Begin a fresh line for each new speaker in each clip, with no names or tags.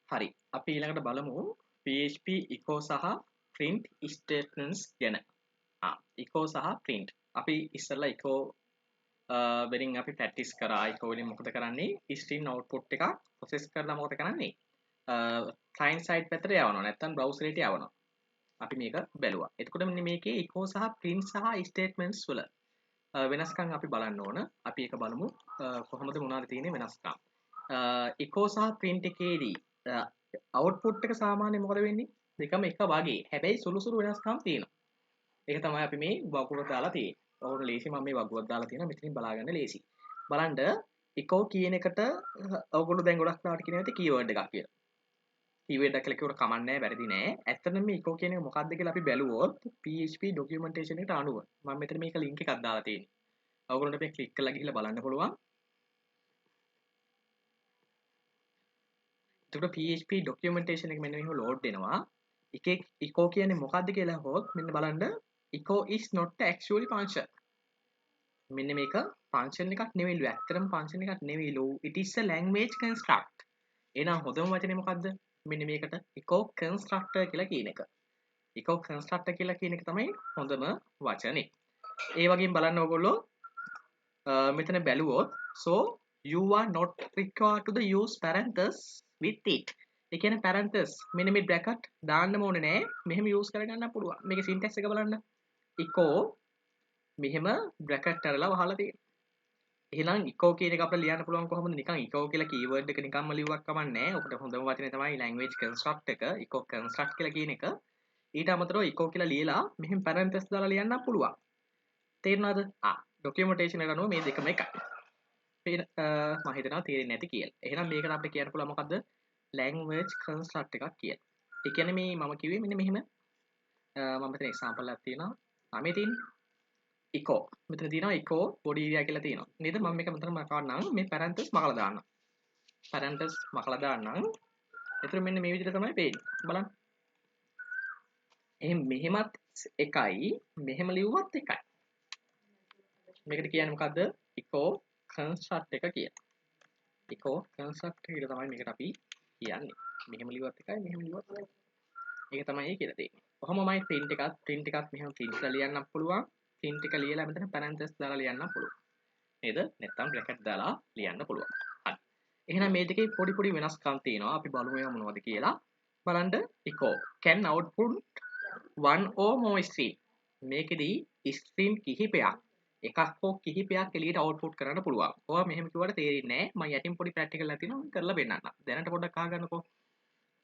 හරි. අපි ඊළඟට බලමු PHP echo සහ print statements ගැන. echo සහ print. අපි ඉස්සෙල්ලා echo වලින් අපි ප්‍රැක්ටිස් කරා. echo වලින් මොකද කරන්නේ? string output එකක් process කරලා මොකද කරන්නේ? client side පැත්තට යවනවා. නැත්නම් browser එකට යවනවා. අපි මේක බැලුවා. එතකොට මෙන්න මේකේ echo සහ print සහ statements වල වෙනස්කම් අපි බලන්න ඕන. අපි ඒක බලමු. කොහොමද මොනවද තියෙන්නේ වෙනස්කම්. echo සහ print එකේදී output එක සාමාන්‍යයෙන් මොකද වෙන්නේ? දෙකම එක වගේ. හැබැයි සුළු සුළු වෙනස්කම් තියෙනවා. ඒක තමයි අපි මේ වගුරට දාලා තියෙන්නේ. ඔවුන් ලේසි මම මේ වගුරට දාලා තියෙනවා. මෙතනින් බලා ගන්න ලේසි. බලන්න echo කියන එකට ඔයගොල්ලෝ දැන් ගොඩක් ලාට කියන ඇති keyword එකක් කියලා. keyword එකක් කියලා කිව්වට කමක් නැහැ, වැරදි නෑ. ඇත්තටම මේ echo කියන එක මොකක්ද කියලා අපි බැලුවොත් PHP documentation එකට අනුව මම මෙතන මේක link එකක් දාලා තියෙනවා. ඔයගොල්ලන්ට මේ ක්ලික් කරලා ගිහිල්ලා බලන්න පුළුවන්. එතකොට PHP documentation එක මෙන්න මෙහෙම load වෙනවා. එකේ echo කියන්නේ මොකක්ද කියලා අහුවොත් මෙන්න බලන්න echo is not actually function. මෙන්න මේක function එකක් නෙවෙයිලු. ඇත්තටම function එකක් නෙවෙයිලු. It is a language construct. එහෙනම් හොඳම වචනේ මොකද්ද? මෙන්න මේකට echo constructor කියලා කියන එක. echo constructor කියලා කියන එක තමයි හොඳම වචනේ. ඒ වගේම බලන්න ඕගොල්ලෝ මෙතන බැලුවොත් so you are not required to the use parentheses with it. ඒ කියන්නේ parentheses මෙන්න මේ bracket දාන්නම ඕනේ නෑ. මෙහෙම use කරගන්න පුළුවන්. මේකේ syntax එක බලන්න. echo මෙහෙම bracket කරලා වහලා තියෙනවා. එහෙනම් echo කියන එක අපිට ලියන්න පුළුවන් කොහොමද? නිකන් echo කියලා keyword එක නිකන්ම ලිව්වක් කමක් නෑ. ඔකට හොඳම වචනේ තමයි language construct එක. echo construct කියලා කියන එක. ඊට අමතරව echo කියලා ලියලා මෙහෙම parentheses දාලා ලියන්න පුළුවන්. තේරුණාද? documentation එකට අනුව මේ දෙකම එකයි. මම හිතනවා තේරෙන්නේ නැති කියලා. එහෙනම් මේකට අපිට කියන්න පුළුවන් මොකද්ද? language construct එකක් කියලා. ඒ කියන්නේ මේ මම කිව්වේ මෙන්න මෙහෙම මම මෙතන example එකක් තියෙනවා. මේ තියෙන්නේ echo. මෙතන තියෙනවා echo body area කියලා තියෙනවා. නේද? මම මේක මෙතන මකවන්නම් මේ parentheses මකලා දාන්නම්. parentheses මකලා දාන්නම්. එතකොට මෙන්න මේ විදිහට තමයි පේන්නේ. බලන්න. එහෙනම් මෙහෙමත් එකයි මෙහෙම ලිව්වත් එකයි. මේකට කියන්නේ මොකද්ද? echo construct එක කියලා. echo construct කියලා තමයි මේකට අපි කියන්නේ. මෙහෙම ලිව්වත් එකයි මෙහෙම ලිව්වත් එකයි. ඒක තමයි කියලා තියෙන්නේ. කොහොමමයි print එකත් මෙහෙම print කරලා ලියන්නත් පුළුවන්. print එක ලියලා මෙතන parentheses දාලා ලියන්නත් පුළුවන්. නේද? නැත්නම් bracket දාලා ලියන්න පුළුවන්. හරි. එහෙනම් මේ දෙකේ පොඩි පොඩි වෙනස්කම් තියෙනවා. අපි බලමු ඒවා මොනවද කියලා. බලන්න echo can output one or more string. මේකෙදී string කිහිපයක් එකක් හෝ කිහිපයක් එළියට output කරන්න පුළුවන්. ඔයා මෙහෙම කිව්වට තේරෙන්නේ නැහැ. මම යටින් පොඩි practical එකක් තියෙනවා කරලා පෙන්නන්නම්. දැනට පොඩ්ඩක් අහගන්නකෝ.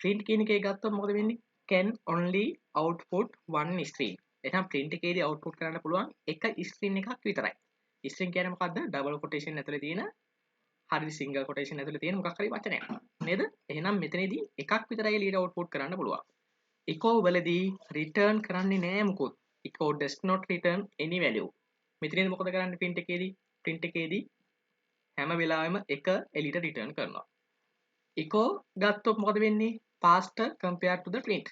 print කියන එකේ ගත්තොත් මොකද වෙන්නේ? can only output one string. එහෙනම් print එකේදී output කරන්න පුළුවන් එක string එකක් විතරයි. string කියන්නේ මොකද්ද? double quotation ඇතුලේ තියෙන හරි single quotation ඇතුලේ තියෙන මොකක් හරි වචනයක්. නේද? එහෙනම් මෙතනදී එකක් විතරයි එළියට output කරන්න පුළුවන්. echo වලදී return කරන්නේ නෑ මොකොත්. echo does not return any value. මෙතනදී මොකද කරන්නේ print එකේදී? print එකේදී හැම වෙලාවෙම එක එළියට return කරනවා. echo ගත්තොත් මොකද වෙන්නේ? faster compared to the print.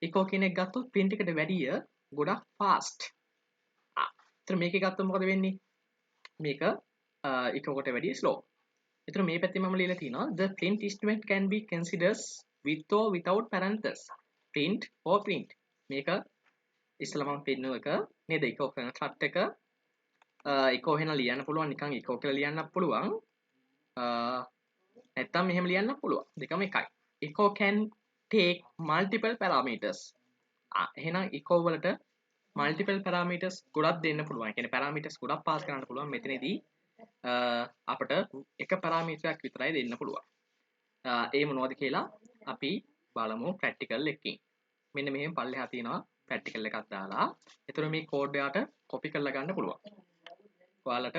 echo කියන එක ගත්තොත් print එකට වැඩිය ගොඩක් fast. එතන මේකේ ගත්තොත් මොකද වෙන්නේ? මේක echo කට වැඩිය slow. එතන මේ පැත්තේ මම ලියලා තිනවා the print statement can be considered with or without parentheses. print or print. මේක ඉස්සලා මම පෙන්නන එක නේද? echo construct එක echo වෙන ලියන්න පුළුවන් නිකන් echo කියලා ලියන්නත් පුළුවන්. නැත්තම් මෙහෙම ලියන්නත් පුළුවන්. දෙකම එකයි. echo can take multiple parameters. එහෙනම් echo වලට multiple parameters ගොඩක් දෙන්න පුළුවන්. ඒ කියන්නේ parameters ගොඩක් පාස් කරන්න පුළුවන්. මෙතනදී අපිට එක parameterයක් විතරයි දෙන්න පුළුවන්. ඒ මොනවද කියලා අපි බලමු practical එකකින්. මෙන්න මෙහෙම පල්ලෙහා තියෙනවා practical එකක් දාලා. ඒතර මේ code එකට copy කරලා ගන්න පුළුවන්. ඔයාලට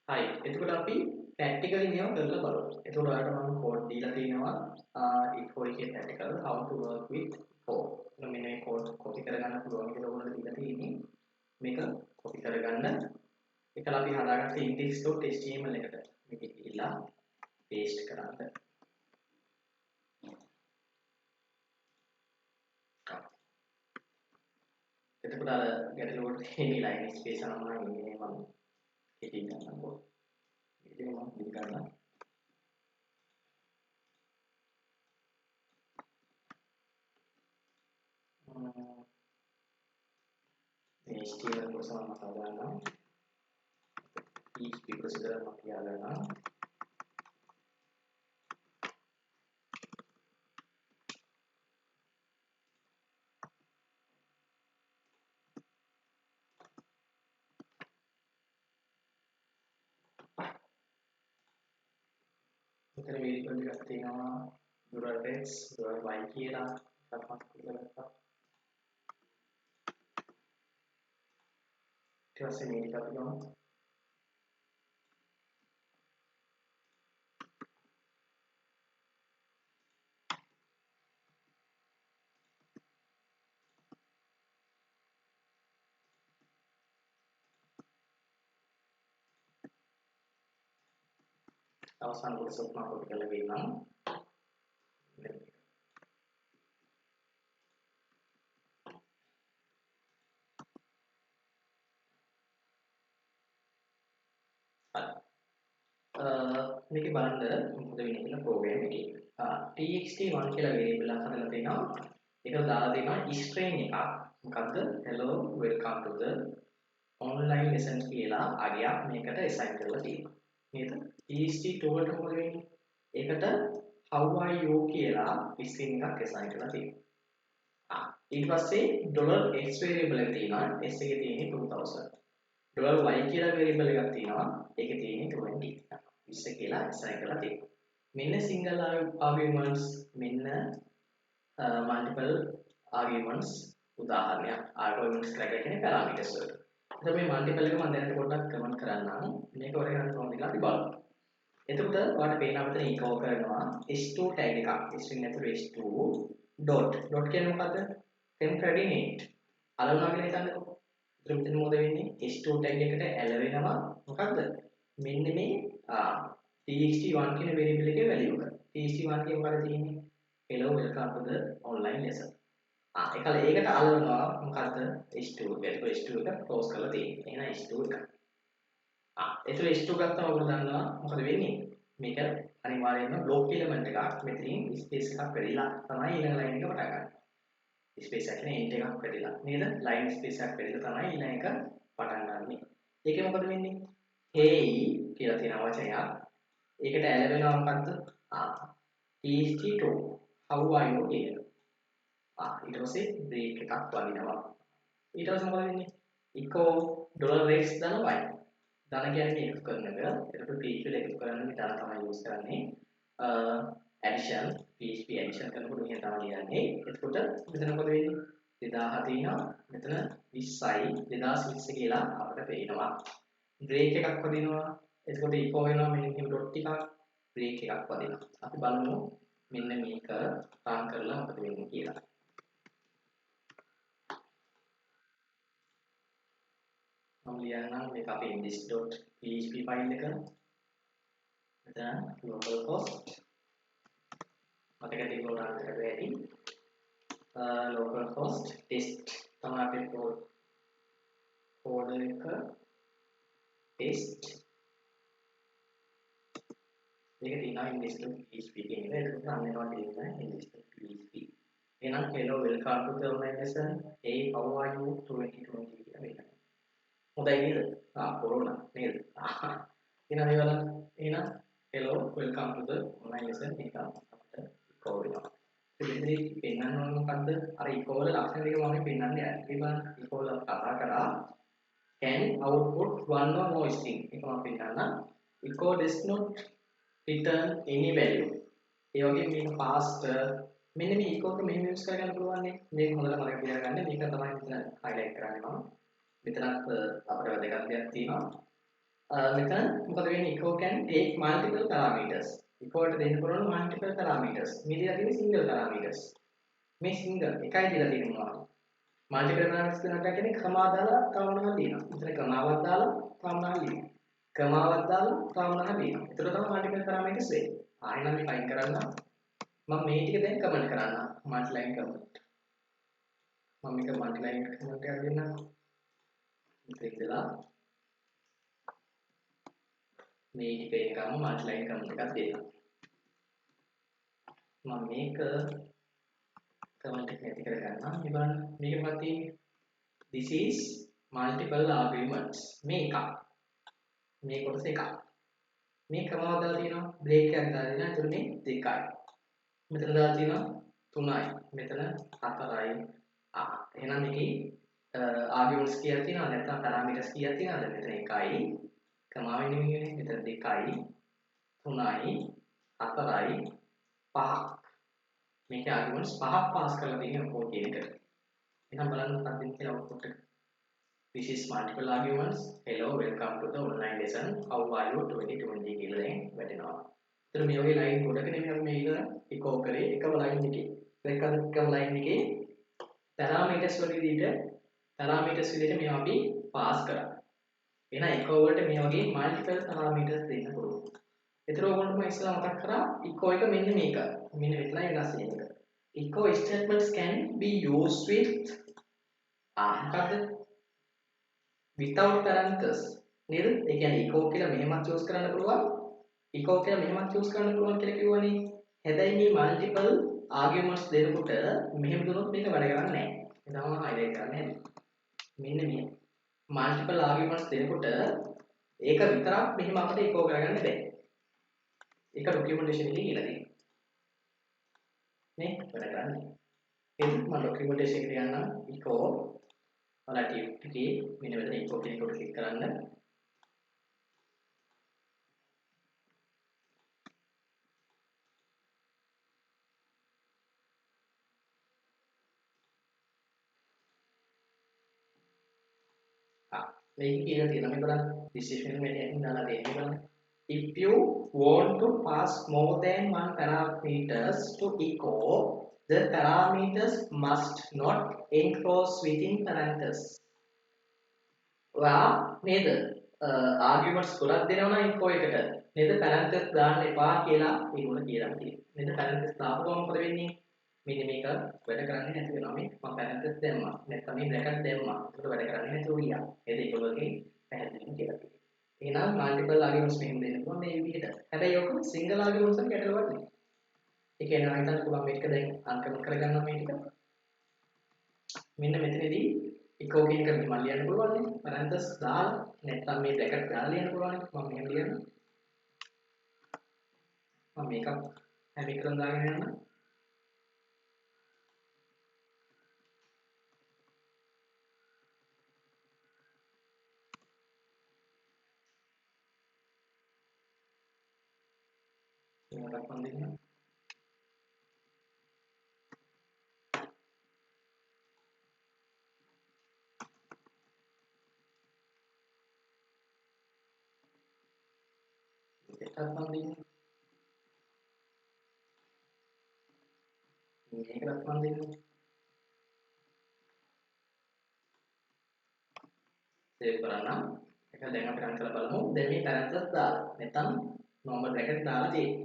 හරි. එතකොට අපි practically මේව කරලා බලමු. එතකොට ඔයාලට මම code දීලා තියෙනවා echo එකේ practical how to work with echo. මෙන්න මේ code copy කරගන්න පුළුවන් කියලා ඔයාලට දීලා තියෙන්නේ. මේක copy කරගන්න. ඒකලා අපි හදාගත්ත index.html එකට මේක ගිහිල්ලා paste කරන්න. එතකොට අර ගැටලුවට මේ line space අරන් ඉන්නේ මම කෙටි ගන්නකො. ඉතින් මම ක්ලික් කරලා sama masalahnya PHP prosedur makialana මෙතන වේරියබල් එකක් තියෙනවා $x $y කියලා එකක් මතක කරගත්තා. ඊට පස්සේ මේක අපි ගමු. අවසාන කොටස මම පොඩි කරලා ගන්නම්. මේක බලන්න මොකද වෙන්නේ කියලා ප්‍රෝග්‍රෑම් එකේ. txt1 කියලා වේරියබල් එකක් හදලා තිනවා. ඒකට දාලා දෙනවා string එකක්. මොකද්ද? hello welcome to the online lesson කියලා අගයක් මේකට assign කරලා තියෙනවා. නේද? txt2 වලට මොකද වෙන්නේ? ඒකට how are you කියලා string එකක් assign කරලා තියෙනවා. ඊට පස්සේ $x වේරියබල් එක තියෙනවා. s එකේ තියෙන්නේ 2000. $y කියලා වේරියබල් එකක් තියෙනවා. ඒකේ තියෙන්නේ 20. 20 කියලා assign කරලා තියෙනවා. මෙන්න single arguments මෙන්න multiple arguments උදාහරණයක් arguments කියලා කියන්නේ parameters වලට. එතකොට මේ multiple එක මම දැනට පොඩ්ඩක් කමෙන්ට් කරන්නම්. මේක ඔරේ ගන්න කොහොමද කියලා අපි බලමු. එතකොට ඔයාලට පේනවා මෙතන echo කරනවා h2 tag එකක්. string ඇතුළේ h2 dot කියන්නේ මොකද්ද? temporary int. අලවනවා කියලා හිතන්නකෝ. එතකොට මෙතන මොකද වෙන්නේ? h2 tag එකට ඇලවෙනවා මොකද්ද? මෙන්න මේ txt1 කියන variable එකේ value එක. txt1 කියන මොකද තියෙන්නේ? hello welcome to the online lesson. ඒකල ඒකට අල්ලනවා මොකද්ද? h2 එක. ඒක h2 එක close කරලා තියෙන්නේ. එහෙනම් h2 එක. ඒතර h2 ගත්තම ඔබ දන්නවා මොකද වෙන්නේ? මේක අනිවාර්යයෙන්ම block element එකක්. මෙතනින් space එකක් වැඩිලා තමයි ඊළඟ line එක පටන් ගන්න. space එක කියන්නේ int එකක් වැඩිලා. නේද? line space එකක් වැඩිලා තමයි ඊළඟ එක පටන් ගන්නෙ. ඒකේ මොකද වෙන්නේ? hey කියලා තියෙන වචනයක්. ඒකට ඇලවෙනවා මොකද්ද? txt2 how are you කියලා. ඊට පස්සේ break එකක් වදිනවා. ඊට පස්සේ මොකද වෙන්නේ? echo $x දාන y. දාන කියන්නේ එකතු කරන එක. ඒකට php එකතු කරන්න විතර තමයි use කරන්නේ. addition php addition කරනකොට මෙහෙම තමයි ලියන්නේ. එතකොට මෙතන මොකද වෙන්නේ? 2000 තියෙනවා. මෙතන 20යි 2020 කියලා අපිට පේනවා. break එකක් වදිනවා. එතකොට echo වෙනවා මෙන්න මෙහෙම dot ටිකක් break එකක් වදිනවා. අපි බලමු මෙන්න මේක run කරලා මොකද වෙන්නේ කියලා. මම ලියන්නම් මේක අපේ index.php ෆයිල් එක. මෙතන localhost මතක තියාගන්න run කරලා ඇති. localhost test තමයි අපේ folder එක test මේක තියෙනවා index.php කියන එක. ඒක නම් වෙනවා තියෙනවා index.php. එහෙනම් hello welcome to the online lesson. hey how are you 2020 කියලා වෙනවා. හොඳයි නේද? කොරෝනා නේද? එහෙනම් මේ බලන්න. එහෙනම් hello welcome to the online lesson එක අපිට echo වෙනවා. ඉතින් පෙන්නන්න ඕන මොකද්ද? අර echo වල ලක්ෂණ ටික මම පෙන්නන්නේ නැහැ. ඒ බලන්න echo වල කතා කරා can output one or more string. ඒක මම පෙන්නන්න. echo does not return any value. ඒ වගේ මේක past මෙන්න මේ echo එක මෙහෙම යූස් කරගන්න පුළුවන් නේ. මේක හොඳට මතක තියාගන්න. මේක තමයි මෙතන highlight කරන්නේ මම. මෙතනත් අපිට වැදගත් දෙයක් තියෙනවා. මෙතන මොකද වෙන්නේ? echo can take multiple parameters. echo එකට දෙන්න පුළුවන් multiple parameters. මේ දීලා තියෙන්නේ single parameters. මේ single එකයි දීලා තියෙනවා. multiple parameters කියනවා කියන්නේ කමා දාලා තව මොනවද ලියනවා. මෙතන කමාවක් දාලා තව මොනවද ලියනවා. කමාවක් දාලා තව මොනවද ලියනවා. ඒතර තමයි multiple parameters වෙන්නේ. ආයෙත් නම් මේක අයින් කරන්න. මම මේ ටික දැන් කමෙන්ට් කරන්න. multi-line comment. මම මේක multi-line comment එකක් දෙන්නම්. මේක ඉතලා මේ ටික එකම multi-line comment එකක් දෙන්නම්. මම මේක comment එක නැති කරගන්නම්. මේ බලන්න මේක මොකක්ද තියෙන්නේ? This is multiple arguments මේ එකක් මේ කොටස එකක් මේ ක්‍රමවල දාලා තියෙනවා බ්‍රේක් එකක් දාලා තියෙනවා එතකොට මේ දෙකයි මෙතන දාලා තියෙනවා 3යි මෙතන 4යි එහෙනම් මේකේ ආගියුමන්ට්ස් කීයක් තියෙනවද නැත්නම් පැරාමීටර්ස් කීයක් තියෙනවද මෙතන 1යි කමාවෙන් නෙමෙයිනේ මෙතන 2යි 3යි 4යි 5ක් මේකේ ආගියුමන්ට්ස් 5ක් පාස් කරලා තියෙනවා කොහොම කියන එකට එහෙනම් බලන්න මොකක්ද කියන අවුට්පුට් එක this is multiple arguments hello welcome to the online lesson how are you 2020 කියලා දැන් වැටෙනවා එතන මේ වගේ ලයින් ගොඩක නෙමෙයි අපි මේක ඉකෝ කරේ එකම ලයින් එකේ එකම ලයින් එකේ පැරාමීටර්ස් වල විදිහට පැරාමීටර්ස් විදිහට මේවා අපි පාස් කරා. එහෙනම් ඉකෝ වලට මේ වගේ මල්ටිපල් පැරාමීටර්ස් දෙන්න පුළුවන්. ඒතර ඕගොල්ලෝ මම ඉස්සෙල්ලා මතක් කරා ඉකෝ එක මෙන්න මේක. මෙන්න මෙතනයි වෙනස් වෙන එක. Echo statements can be used with මොකද්ද? Without parentheses. නේද? ඒ කියන්නේ echo කියලා මෙහෙමත් use කරන්න පුළුවන්. echo කියලා මෙහෙමත් use කරන්න පුළුවන් කියලා කිව්වනේ. හැබැයි මේ multiple arguments දෙනකොට මෙහෙම දුනොත් මේක වැඩ කරන්නේ නැහැ. ඒ තමයි highlight කරන්නේ. මෙන්න මේ multiple arguments දෙනකොට ඒක විතරක් මෙහෙම අපිට echo කරගන්න බෑ. ඒක documentation එකේ කියලා තියෙනවා. නේ වැඩ කරන්නේ. එහෙනම් මම documentation එකට යන්නම් echo ඔයාලා ටිකේ මෙන්න මෙතන echo කියන කොට ක්ලික් කරන්න. මේක කියලා තියෙනවා මේ බලන්න decision එකෙන් දාලා තියෙනවා බලන්න. If you want to pass more than one parameters to echo, the parameters must not enclose within parentheses. ඔයා නේද arguments ගොඩක් දෙනවා නම් echo එකට නේද parentheses දාන්න එපා කියලා ඒගොල්ලෝ කියලා තියෙනවා. නේද parentheses දාපුවම මොකද වෙන්නේ? මෙන්න මේක වැඩ කරන්නේ නැති වෙනවා මේ මම parentheses දැම්මා. නැත්නම් මේ bracket දැම්මා. ඒක වැඩ කරන්නේ නැතුව ගියා. ඒක ඒගොල්ලෝගේ පැහැදිලිව කියලා තියෙනවා. එහෙනම් multiple arguments මෙහෙම දෙන්න පුළුවන් මේ විදිහට. හැබැයි ඔක single arguments වලින් ගැටලුවක් නෙවෙයි. ඒ කියන්නේ මම හිතන්න පුළුවන් මේක දැන් අන්කමෙන්ට් කරගන්නවා මේ ටික. මෙන්න මෙතනදී echo කියන එක මම ලියන්න පුළුවන් නේ. parentheses දාලා නැත්නම් මේ bracket දාලා ලියන්න පුළුවන්. මම මෙහෙම ලියනවා. මම මේක හැම එකකම දාගෙන යනවා. මේකට මම දෙන්නම්. මේකට මම දෙන්නම්. මේකට මම දෙන්නම්. සේව් කරන්න. ඒක දැන් අපි රන් කරලා බලමු. දැන් මේ parentheses දාලා නැත්නම් normal bracket දාලා තියෙන්නේ.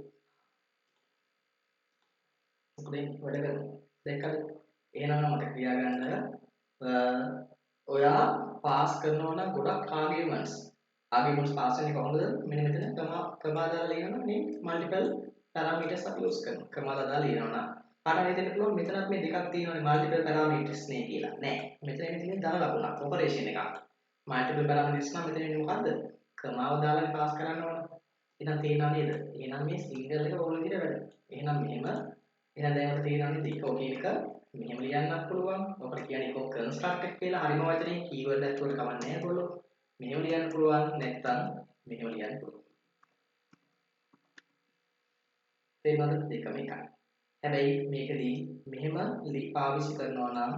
මොකද වැඩ කරන්නේ? දැක්කද? එහෙනම් මට කියා ගන්න ඔයා පාස් කරනවා නම් ගොඩක් arguments පාස් වෙන්නේ කොහොමද? මෙන්න මෙතන කමා දාලා ලියනවා මේ multiple parameters අපි use කරනවා. කමා දාලා ලියනවා නම් කාටද හිතෙන්න පුළුවන් මෙතනත් මේ දෙකක් තියෙනවානේ multiple parameters නේ කියලා. නෑ. මෙතන තියෙන්නේ ධන ලකුණක් operation එකක්. multiple parameters නම් මෙතන ඉන්නේ මොකද්ද? කමාව දාලා පාස් කරන්න ඕන. එහෙනම් තේරෙනව නේද? එහෙනම් මේ single එක ඕන විදිහට වැඩ. එහෙනම් මෙහෙම එහෙනම් දැන් අපිට තේරෙනවා නේද echo කියන එක මෙහෙම ලියන්නත් පුළුවන්. ඔකට කියන්නේ echo construct එක කියලා. හරිම වචනේ keyword එකක් වල කවන්නේ නැහැ ඔයගොල්ලෝ. මෙහෙම ලියන්න පුළුවන් නැත්නම් මෙහෙම ලියන්න පුළුවන්. තේරෙනවද? දෙකම එකයි. හැබැයි මේකදී මෙහෙම පාවිච්චි කරනවා නම්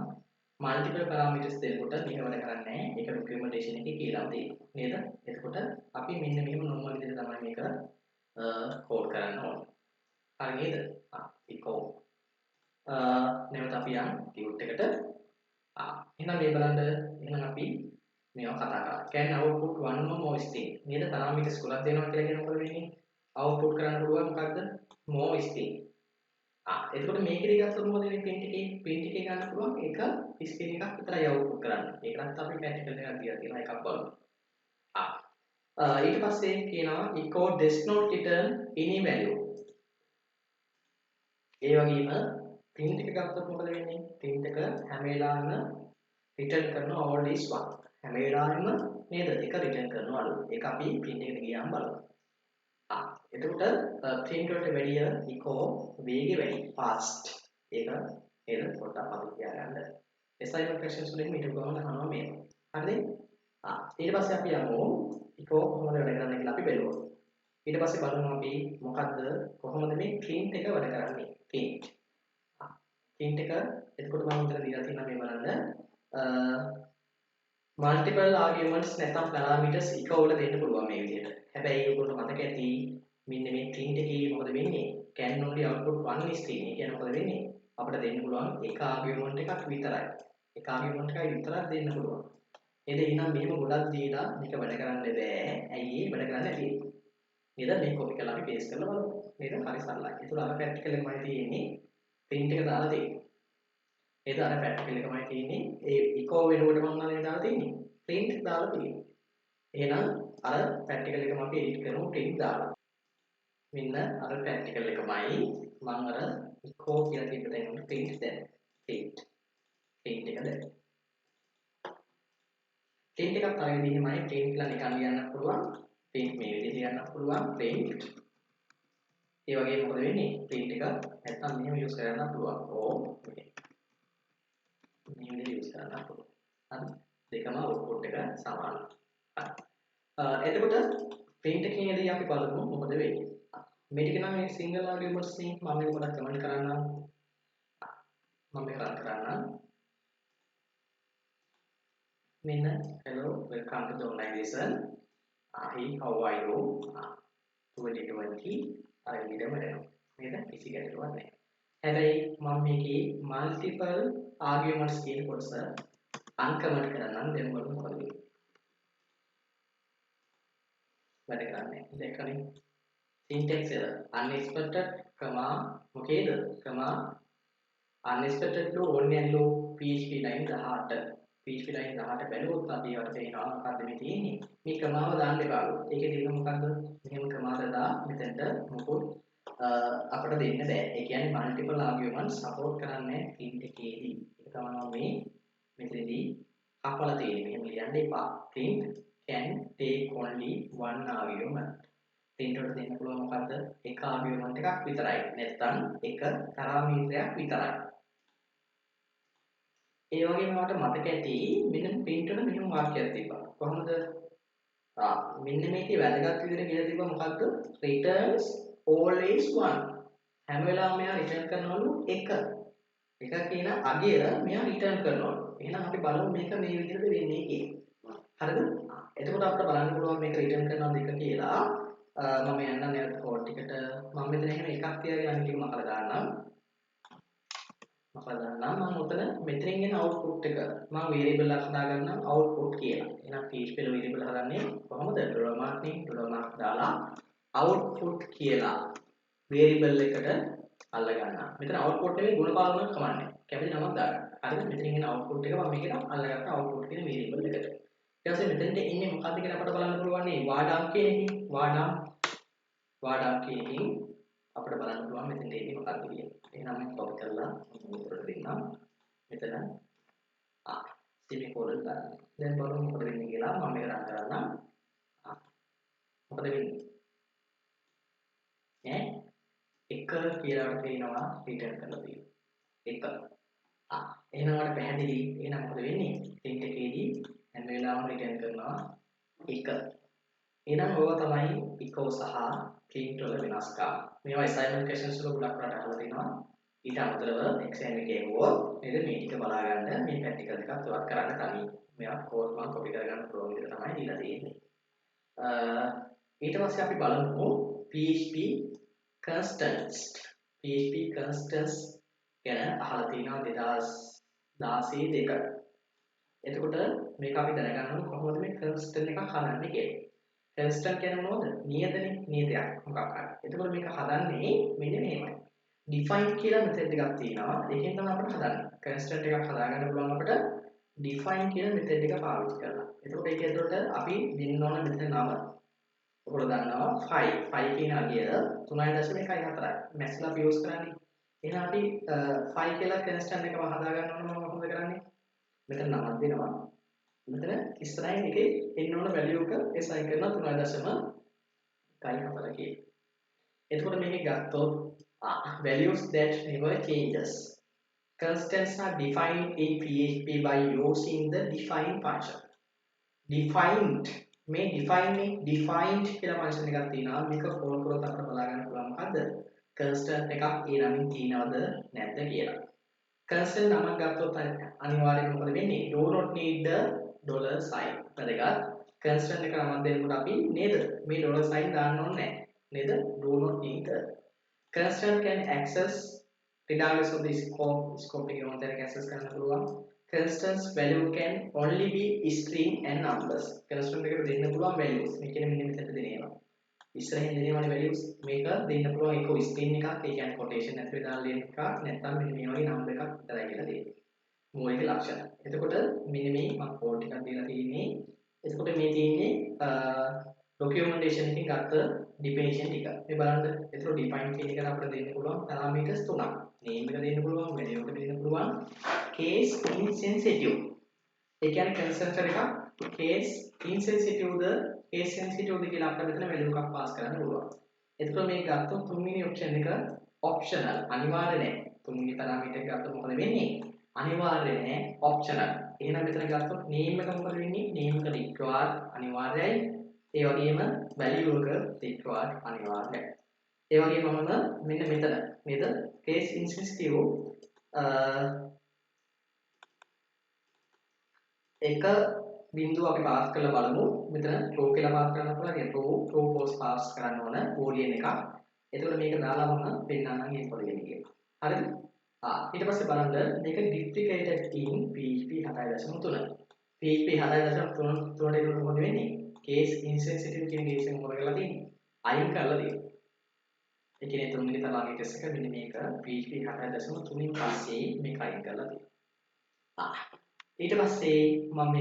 multiple parameters දෙනකොට මෙහෙම වැඩ කරන්නේ නැහැ. ඒක documentation එකේ කියලා තියෙනවා. නේද? එතකොට අපි මෙන්න මෙහෙම normal විදිහට තමයි මේක code කරන්න ඕනේ. හරි නේද? echo නැවත අපි යන් tut එකට එහෙනම් මේ බලන්න එහෙනම් අපි මේවා කතා කරා. can output one more string. නේද? parameters ගොඩක් දෙනවා කියලා කියන මොකද වෙන්නේ? output කරන්න පුළුවන් මොකද්ද? more string. එතකොට මේකේ ගත්තොත් මොකද වෙන්නේ print එකේ ගන්න පුළුවන් එක string එකක් විතරයි output කරන්න. ඒකත් අපි practical එකක් දීලා තියෙනවා එකක් බලමු. ඊට පස්සේ කියනවා echo does not return any value. ඒ වගේම print එක ගත්තොත් මොකද වෙන්නේ? print එක හැම වෙලාවෙම return කරන all is one. හැම වෙලාවෙම නේද එක රිටර්න් කරනවලු. ඒක අපි print එකට ගියාම බලමු. එතකොට print වලට වැඩිය echo වේගය වැඩි fast. ඒක නේද පොඩ්ඩක් අපි තියාගන්න. assignment questions වලින් මේක ගොඩක් අහනවා මේක. හරිද? ඊට පස්සේ අපි යමු echo කොහොමද වැඩ කරන්නේ කියලා අපි බලමු. ඊට පස්සේ බලමු අපි මොකද්ද කොහොමද මේ print එක වැඩ කරන්නේ. print එක එතකොට මම උතන දීලා තියෙනවා මේ බලන්න. multiple arguments නැත්නම් parameters echo වල දෙන්න පුළුවන් මේ විදිහට. හැබැයි ඔයගොල්ලෝ මතක ඇති මෙන්න මේ print එකේ මොකද වෙන්නේ? can only output one string. ඒ කියන්නේ මොකද වෙන්නේ? අපිට දෙන්න පුළුවන් එක argument එකක් විතරයි. එක argument එකයි විතරක් දෙන්න පුළුවන්. නේද? එහෙනම් මෙහෙම ගොඩක් දීලා මේක වැඩ කරන්න බෑ. ඇයි ඒ වැඩ කරන්න නැති? නේද? මේ copy කරලා අපි paste කරලා බලමු. නේද? හරි සරලයි. ඒතකොට අර practical එකමයි තියෙන්නේ. print එක දාලා තියෙන්නේ. නේද? අර practical එකමයි තියෙන්නේ. ඒ echo වෙනකොට මම නේ දාලා තියෙන්නේ. print දාලා තියෙන්නේ. එහෙනම් අර practical එකම අපි edit කරමු print දාලා. මෙන්න අර practical එකමයි මම අර echo කියලා තියපු තැන print දැන්. print එක දැන්. print එකක් අර විදිහමයි print කියලා නිකන් ලියන්නත් පුළුවන්. print මේ විදිහට ලියන්නත් පුළුවන්. print ඒ වගේම මොකද වෙන්නේ? print එක නැත්තම් මෙහෙම use කරන්න පුළුවන්. මේ විදිහට use කරන්න පුළුවන්. හරි. දෙකම output එක සමානයි. එතකොට print එකේදී අපි බලමු මොකද වෙන්නේ. මේ ටික නම් මේ single arguments නේ මම මේක පොඩ්ඩක් කමෙන්ට් කරන්නම්. මම මේක රන් කරන්නම්. මෙන්න hello welcome to the online lesson. Hi how are you? 2020 අර විදිහම වෙනවා. නේද? කිසි ගැටලුවක් නැහැ. හැබැයි මම මේකේ multiple arguments කියන කොටස uncomment කරන්නම් දැන් බලමු මොකද වෙන්නේ. වැඩ කරන්නේ. දැක්කනේ? syntax error unexpected comma මොකේද? comma unexpected low only and low php line 18 php line 18 බැලුවොත් අපි වට තේනවා මොකද්ද මේ තියෙන්නේ. මේ කමාව දාන්න එපාලු. ඒකේ තියෙන මොකද්ද? මෙහෙම කමාව දාලා මෙතෙන්ට මොකොත් අපිට දෙන්න බෑ. ඒ කියන්නේ multiple arguments support කරන්නේ print එකේදී. ඒක තමයි මේ මෙතනදී කපලා තියෙන්නේ. මෙහෙම ලියන්න එපා. print can take only one argument. print වලට දෙන්න පුළුවන් මොකද්ද? එක argument එකක් විතරයි. නැත්නම් එක පැරාමීටරයක් විතරයි. ඒ වගේම මට මතක ඇති මෙන්න print වල මෙහෙම වාක්‍යයක් තිබ්බා. කොහොමද? මෙන්න මේකේ වැදගත් විදිහට කියලා තිබ්බා මොකද්ද? returns always one. හැම වෙලාවෙම මෙයා return කරනවලු එක. එක කියන අගය මෙයා return කරනවලු. එහෙනම් අපි බලමු මේක මේ විදිහට වෙන්නේ කියලා. හරිද? එතකොට අපිට බලන්න පුළුවන් මේක return කරනවද එක කියලා. මම යන්නම් නැවත කෝඩ් එකට. මම මෙතන එහෙම එකක් තියාගෙන අනිත් එක මකලා දාන්නම්. මම උතන මෙතනින් එන output එක මම variable එකක් හදාගන්නම් output කියලා. එහෙනම් php වල variable හදන්නේ කොහොමද? $mark නේ $mark දාලා output කියලා variable එකට අල්ල ගන්නවා. මෙතන output නෙවෙයි ගුණ පාලනයක් කමන්නේ. කැමති නමක් දාගන්න. හරිද? මෙතනින් එන output එක මම මේකට අල්ලගත්ත output කියන variable එකට. ඊට පස්සේ මෙතෙන්ට එන්නේ මොකද්ද කියලා අපිට බලන්න පුළුවන් නේ. වාඩම් කියන එකකින් වාඩම් කියන එකකින් අපිට බලන්න පුළුවන් මෙතෙන්ට එන්නේ මොකක්ද කියලා. එහෙනම් මම copy කරලා උඩට දෙන්නම්. මෙතන semicolon දාන්න. දැන් බලමු මොකද වෙන්නේ කියලා. මම මේක රන් කරන්නම්. මොකද වෙන්නේ? එක කියලා තියෙනවා return කරලා තියෙනවා. එක. එහෙනම් අපිට පැහැදිලි. එහෙනම් මොකද වෙන්නේ? print එකේදී හැම වෙලාවෙම return කරනවා එක. එහෙනම් ඕවා තමයි echo සහ print වල වෙනස්කම්. මේවා assignment questions වල ගොඩක් රට අහලා තිනවා. ඊට අමතරව exam එකේ එවුවොත් නේද මේ ටික බලා ගන්න මේ practical එකක් තවත් කරන්න තනි. මේවා කෝඩ් මම copy කරගන්න පුළුවන් විදිහට තමයි දීලා තියෙන්නේ. ඊට පස්සේ අපි බලමු PHP constants. PHP constants ගැන අහලා තිනවා 2016 දෙක. එතකොට මේක අපි දැනගන්න ඕන කොහොමද මේ constant එකක් හදන්නේ කියලා. constant කියන්නේ මොනවද? නියතනේ නියතයක් මොකක් හරි. එතකොට මේක හදන්නේ මෙන්න මෙහෙමයි. define කියලා method එකක් තියෙනවා. ඒකෙන් තමයි අපිට හදන්නේ. constant එකක් හදාගන්න පුළුවන් අපිට define කියන method එක පාවිච්චි කරලා. එතකොට ඒක ඇතුළට අපි දෙන්න ඕන method නම. ඔයගොල්ලෝ දන්නවා 5. 5 කියන අගය 3.14යි. maths ලා අපි use කරන්නේ. එහෙනම් අපි 5 කියලා constant එකම හදාගන්න ඕන මම කොහොමද කරන්නේ? මෙතන නමක් දෙනවා. මෙතන ඉස්සරහින් එකේ එන්න ඕන වැලියු එක assign කරනවා 3.1 කියලා. එතකොට මේක ගත්තොත් values that never changes. Constants are defined in PHP by using the define function. Defined මේ define defined කියලා function එකක් තියෙනවා. මේක call කරොත් අපිට බලා ගන්න පුළුවන් මොකද්ද? constant එකක් ඒ නමින් තියෙනවද නැද්ද කියලා. constant නමක් ගත්තොත් අනිවාර්යයෙන් මොකද වෙන්නේ? do not need the dollar sign. වැදගත්. constant එක නමක් දෙනකොට අපි නේද? මේ dollar sign දාන්න ඕනේ නැහැ. නේද? do not need the constant can access regardless of the scope එක මොකද access කරන්න පුළුවන්. constants value can only be string and numbers. constant එකට දෙන්න පුළුවන් values. මේ කියන්නේ මෙන්න මෙතනට දෙන ඒවා. ඉස්සරහින් දෙනවනේ values. මේක දෙන්න පුළුවන් එක string එකක්. ඒ කියන්නේ quotation ඇතුලේ දාලා දෙන එකක්. නැත්නම් මෙන්න මේ වගේ number එකක් විතරයි කියලා දෙන්නේ. මූලික ලක්ෂණ. එතකොට මෙන්න මේ මම කෝඩ් ටිකක් දීලා තියෙන්නේ. එතකොට මේ තියෙන්නේ documentation එකකින් ගත්ත definition ටික. මේ බලන්න. එතකොට define කියන එකට අපිට දෙන්න පුළුවන් parameters තුනක්. name එක දෙන්න පුළුවන්, value එක දෙන්න පුළුවන්, case insensitive. ඒ කියන්නේ constructor එකක් case insensitive ද case sensitive ද කියලා අපිට මෙතන value එකක් pass කරන්න පුළුවන්. එතකොට මේක ගත්තොත් තුන්වෙනි option එක optional අනිවාර්ය නැහැ. තුන්වෙනි parameter එක ගත්තොත් මොකද වෙන්නේ? අනිවාර්ය නැහැ optional. එහෙනම් මෙතන ගත්තොත් name එක මොකද වෙන්නේ? name එක required අනිවාර්යයි. ඒ වගේම value එක required අනිවාර්යයි. ඒ වගේම මෙන්න මෙතන නේද? case insensitive එක බිඳුව අපි පාස් කරලා බලමු. මෙතන true කියලා පාස් කරන්න පුළුවන්. true false පාස් කරන්න ඕන boolean එකක්. එතකොට මේක දාලා මම පෙන්නන්නම් ඒක මොකද වෙන්නේ කියලා. හරිද? ඊට පස්සේ බලන්න මේක deprecated in PHP 7.3. PHP 7.3 එකට මොකද වෙන්නේ? case insensitive කියන case එක මොකද කරලා තියෙන්නේ? අයින් කරලා තියෙන්නේ. ඒ කියන්නේ තුන්වෙනි තරගයේ ටෙස්ට් එක මෙන්න මේක PHP 7.3 න් පස්සේ මේක අයින් කරලා තියෙනවා. ඊට පස්සේ මම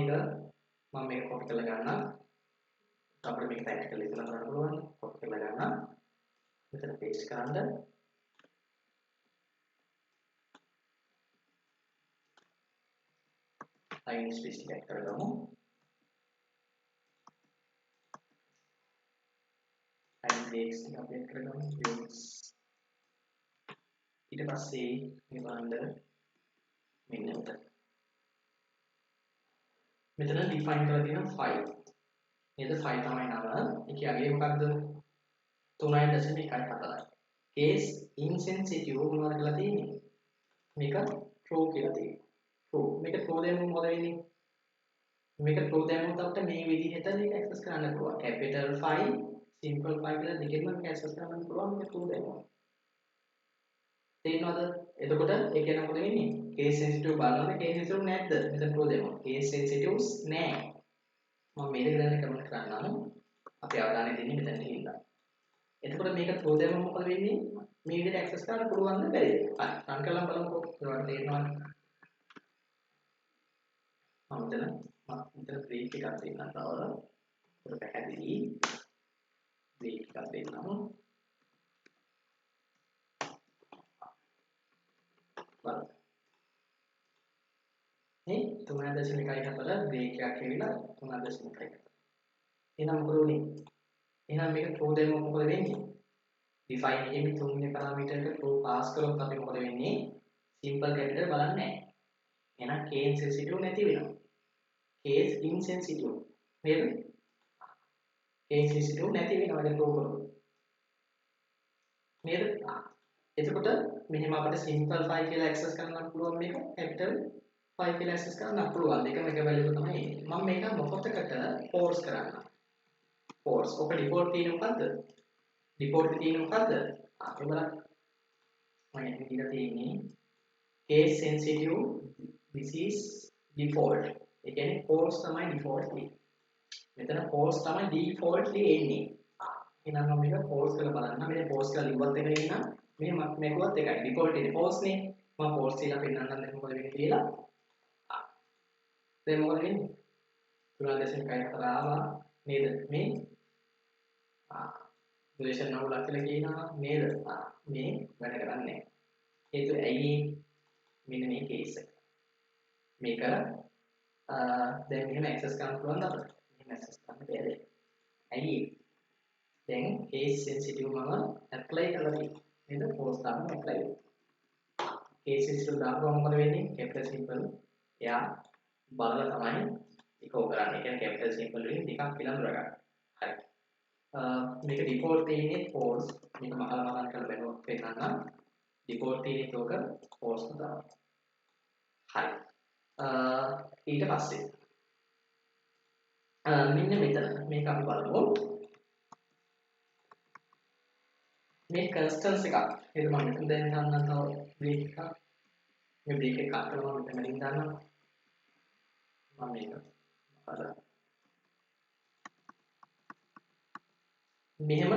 මේක කොපි කරලා ගන්නම්. අපිට මේක ටයිප් කරලා ඉස්සරහ කරන්න පුළුවන්. කොපි කරලා ගන්නම්. මෙතන පේස්ට් කරන්න. line space ටික කරගමු. line breaks ටික අප්ඩේට් කරගමු. views ඊට පස්සේ මේ බලන්න මෙන්න මෙතන define කරලා තියෙන file නේද? file තමයි නම. ඒකේ අගය මොකක්ද? 3.1.4. case insensitive මොනවද කියලා තියෙන්නේ? මේක true කියලා තියෙනවා. true. මේක true දැම්මම මොකද වෙන්නේ? මේක true දැම්මොත් අපිට මේ විදිහට මේක access කරන්න පුළුවන්. capital file, simple file කියලා දෙකෙන්ම මේක access කරන්න පුළුවන් මේක true දැම්මොත්. තේරෙනවද? එතකොට ඒ කියන්නේ මොකද වෙන්නේ? case sensitive බලනවාද case sensitive නැද්ද? මෙතන true දැම්මොත්. case sensitives නෑ. මම මේක දැන් කමෙන්ට් කරන්නම්. අපි අවධානය දෙන්නේ මෙතනට හින්දා. එතකොට මේක true දැම්මම මොකද වෙන්නේ? මේ විදිහට access කරන්න පුළුවන්ද බැරිද? හරි. රන් කරලා බලමුකෝ. ඒවට තේරෙනවද? මෙතන break එකක් දෙන්නම් තව. ඒක පැහැදිලි. break එකක් දෙන්නම්. බලන්න. මේ 3.1.4 break එකක් ඇවිල්ලා 3.1. එහෙනම් මොකද උනේ? එහෙනම් මේක true දෙන්නොත් මොකද වෙන්නේ? define එකේ මේ තුන්වෙනි parameter එක true pass කරොත් අපි මොකද වෙන්නේ? simple capital බලන්නේ නැහැ. එහෙනම් case sensitive නැති වෙනවා. case insensitive නේද? case sensitive නැති වෙනවා ඒක true කරොත්. නේද? එතකොට මෙහෙම අපිට simple file කියලා access කරන්න පුළුවන් මේක capital file කියලා access කරන්න පුළුවන්. දෙකම එක value එක තමයි එන්නේ. මම මේක මොකටකට force කරන්න. force ඔක default තියෙන මොකද්ද? default තියෙන මොකද්ද? අපි බලන්න. මම එන්න කියලා තියෙන්නේ case sensitive this is default. ඒ කියන්නේ force තමයි default තියෙන්නේ. මෙතන force තමයි defaultly එන්නේ. එහෙනම් මම මේක force කරලා බලන්න. මේ force කරලා ලිව්වත් එකයි එහෙනම් මේ මේකවත් එකයි. default ඉන්නේ force නේ. මම force කියලා පෙන්නන්නම් දැන් මොකද වෙන්නේ කියලා. දැන් මොකද වෙන්නේ? 3.1 ආවා නේද? මේ relation නවුලක් කියලා කියනවා නේද? මේ වැඩ කරන්නේ නැහැ. හේතුව ඇයි? මෙන්න මේ case එක. මේක දැන් මෙහෙම ඇක්සස් කරන්න පුළුවන් අපිට. මෙහෙම ඇක්සස් කරන්න බැහැ. ඇයි ඒ? දැන් case sensitive මම apply කරලා තියෙනවා. නේද? force දාන්න apply කරනවා. case sensitive දාපුවම මොකද වෙන්නේ? capital simple එයා බලලා තමයි echo කරන්නේ. ඒ කියන්නේ capital simple වලින් ටිකක් පිළිඳුර ගන්න. හරි. මේක default තියෙන්නේ false. මේක මහලමහන් කරලා බලුවොත් පෙන්නන්න. default තියෙන්නේ තෝක false දාන්න. හරි. ඊට පස්සේ මෙන්න මෙතන මේක අපි බලමු. මේ constants එකක්. ඒක මම මෙතන දැන් ගන්න තව break එකක්. මේ break එක කට් කරලා මම මෙතනින් දානවා. මම මේක බලන්න. මෙහෙම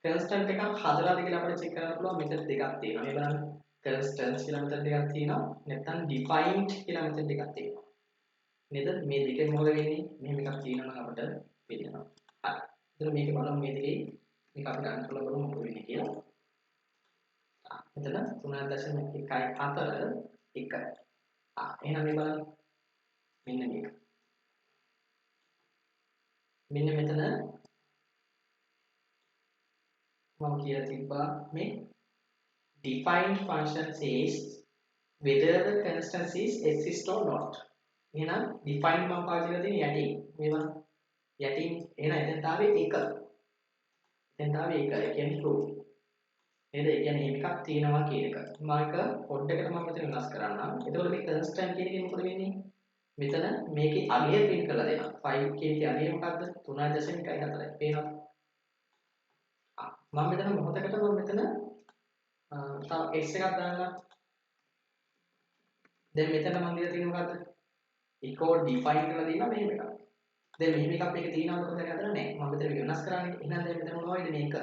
constant එකක් හදලාද කියලා අපිට check කරන්න පුළුවන්. මෙතන දෙකක් තියෙනවා. මේ බලන්න. constants කියලා මෙතන දෙකක් තියෙනවා. නැත්නම් defined කියලා මෙතන දෙකක් තියෙනවා. නේද? මේ දෙකෙන් මොකද වෙන්නේ? මෙහෙම එකක් තියෙනවා නම් අපිට පේනවා. හරි. එතන මේක බලමු මේ දෙකේ මේක අපි රන් කරලා බලමු මොකද වෙන්නේ කියලා. මෙතන 3.14 1. එහෙනම් මේ බලන්න. මෙන්න මේක. මෙන්න මෙතන මම කියලා තිබ්බා මේ defined function says whether the constant is exist or not. එහෙනම් defined මම පාවිච්චි කරලා තියෙන යටින් මේවා යටින් එහෙනම් එතෙන් තාවේ 1. එතෙන් තාවේ 1. ඒ කියන්නේ true. නේද? ඒ කියන්නේ එකක් තියෙනවා කියන එක. මම එක පොඩ්ඩකට මම මෙතන වෙනස් කරන්නම්. එතකොට මේ constant කියන එකේ මොකද වෙන්නේ? මෙතන මේකේ අගය print කරලා දෙනවා. 5 කියන එකේ අගය මොකක්ද? 3.14යි. පේනවද? මම මෙතන මොහොතකට මම මෙතන තව x එකක් දාන්නම්. දැන් මෙතන මම දීලා තියෙන්නේ මොකද්ද? echo define කරලා දීලා මෙහෙම එකක්. දැන් මෙහෙම එකක් මේක තියෙනවා මොකද හදලා නැහැ. මම මෙතන මේක වෙනස් කරන්නේ. එහෙනම් දැන් මෙතන මොනවද මේක?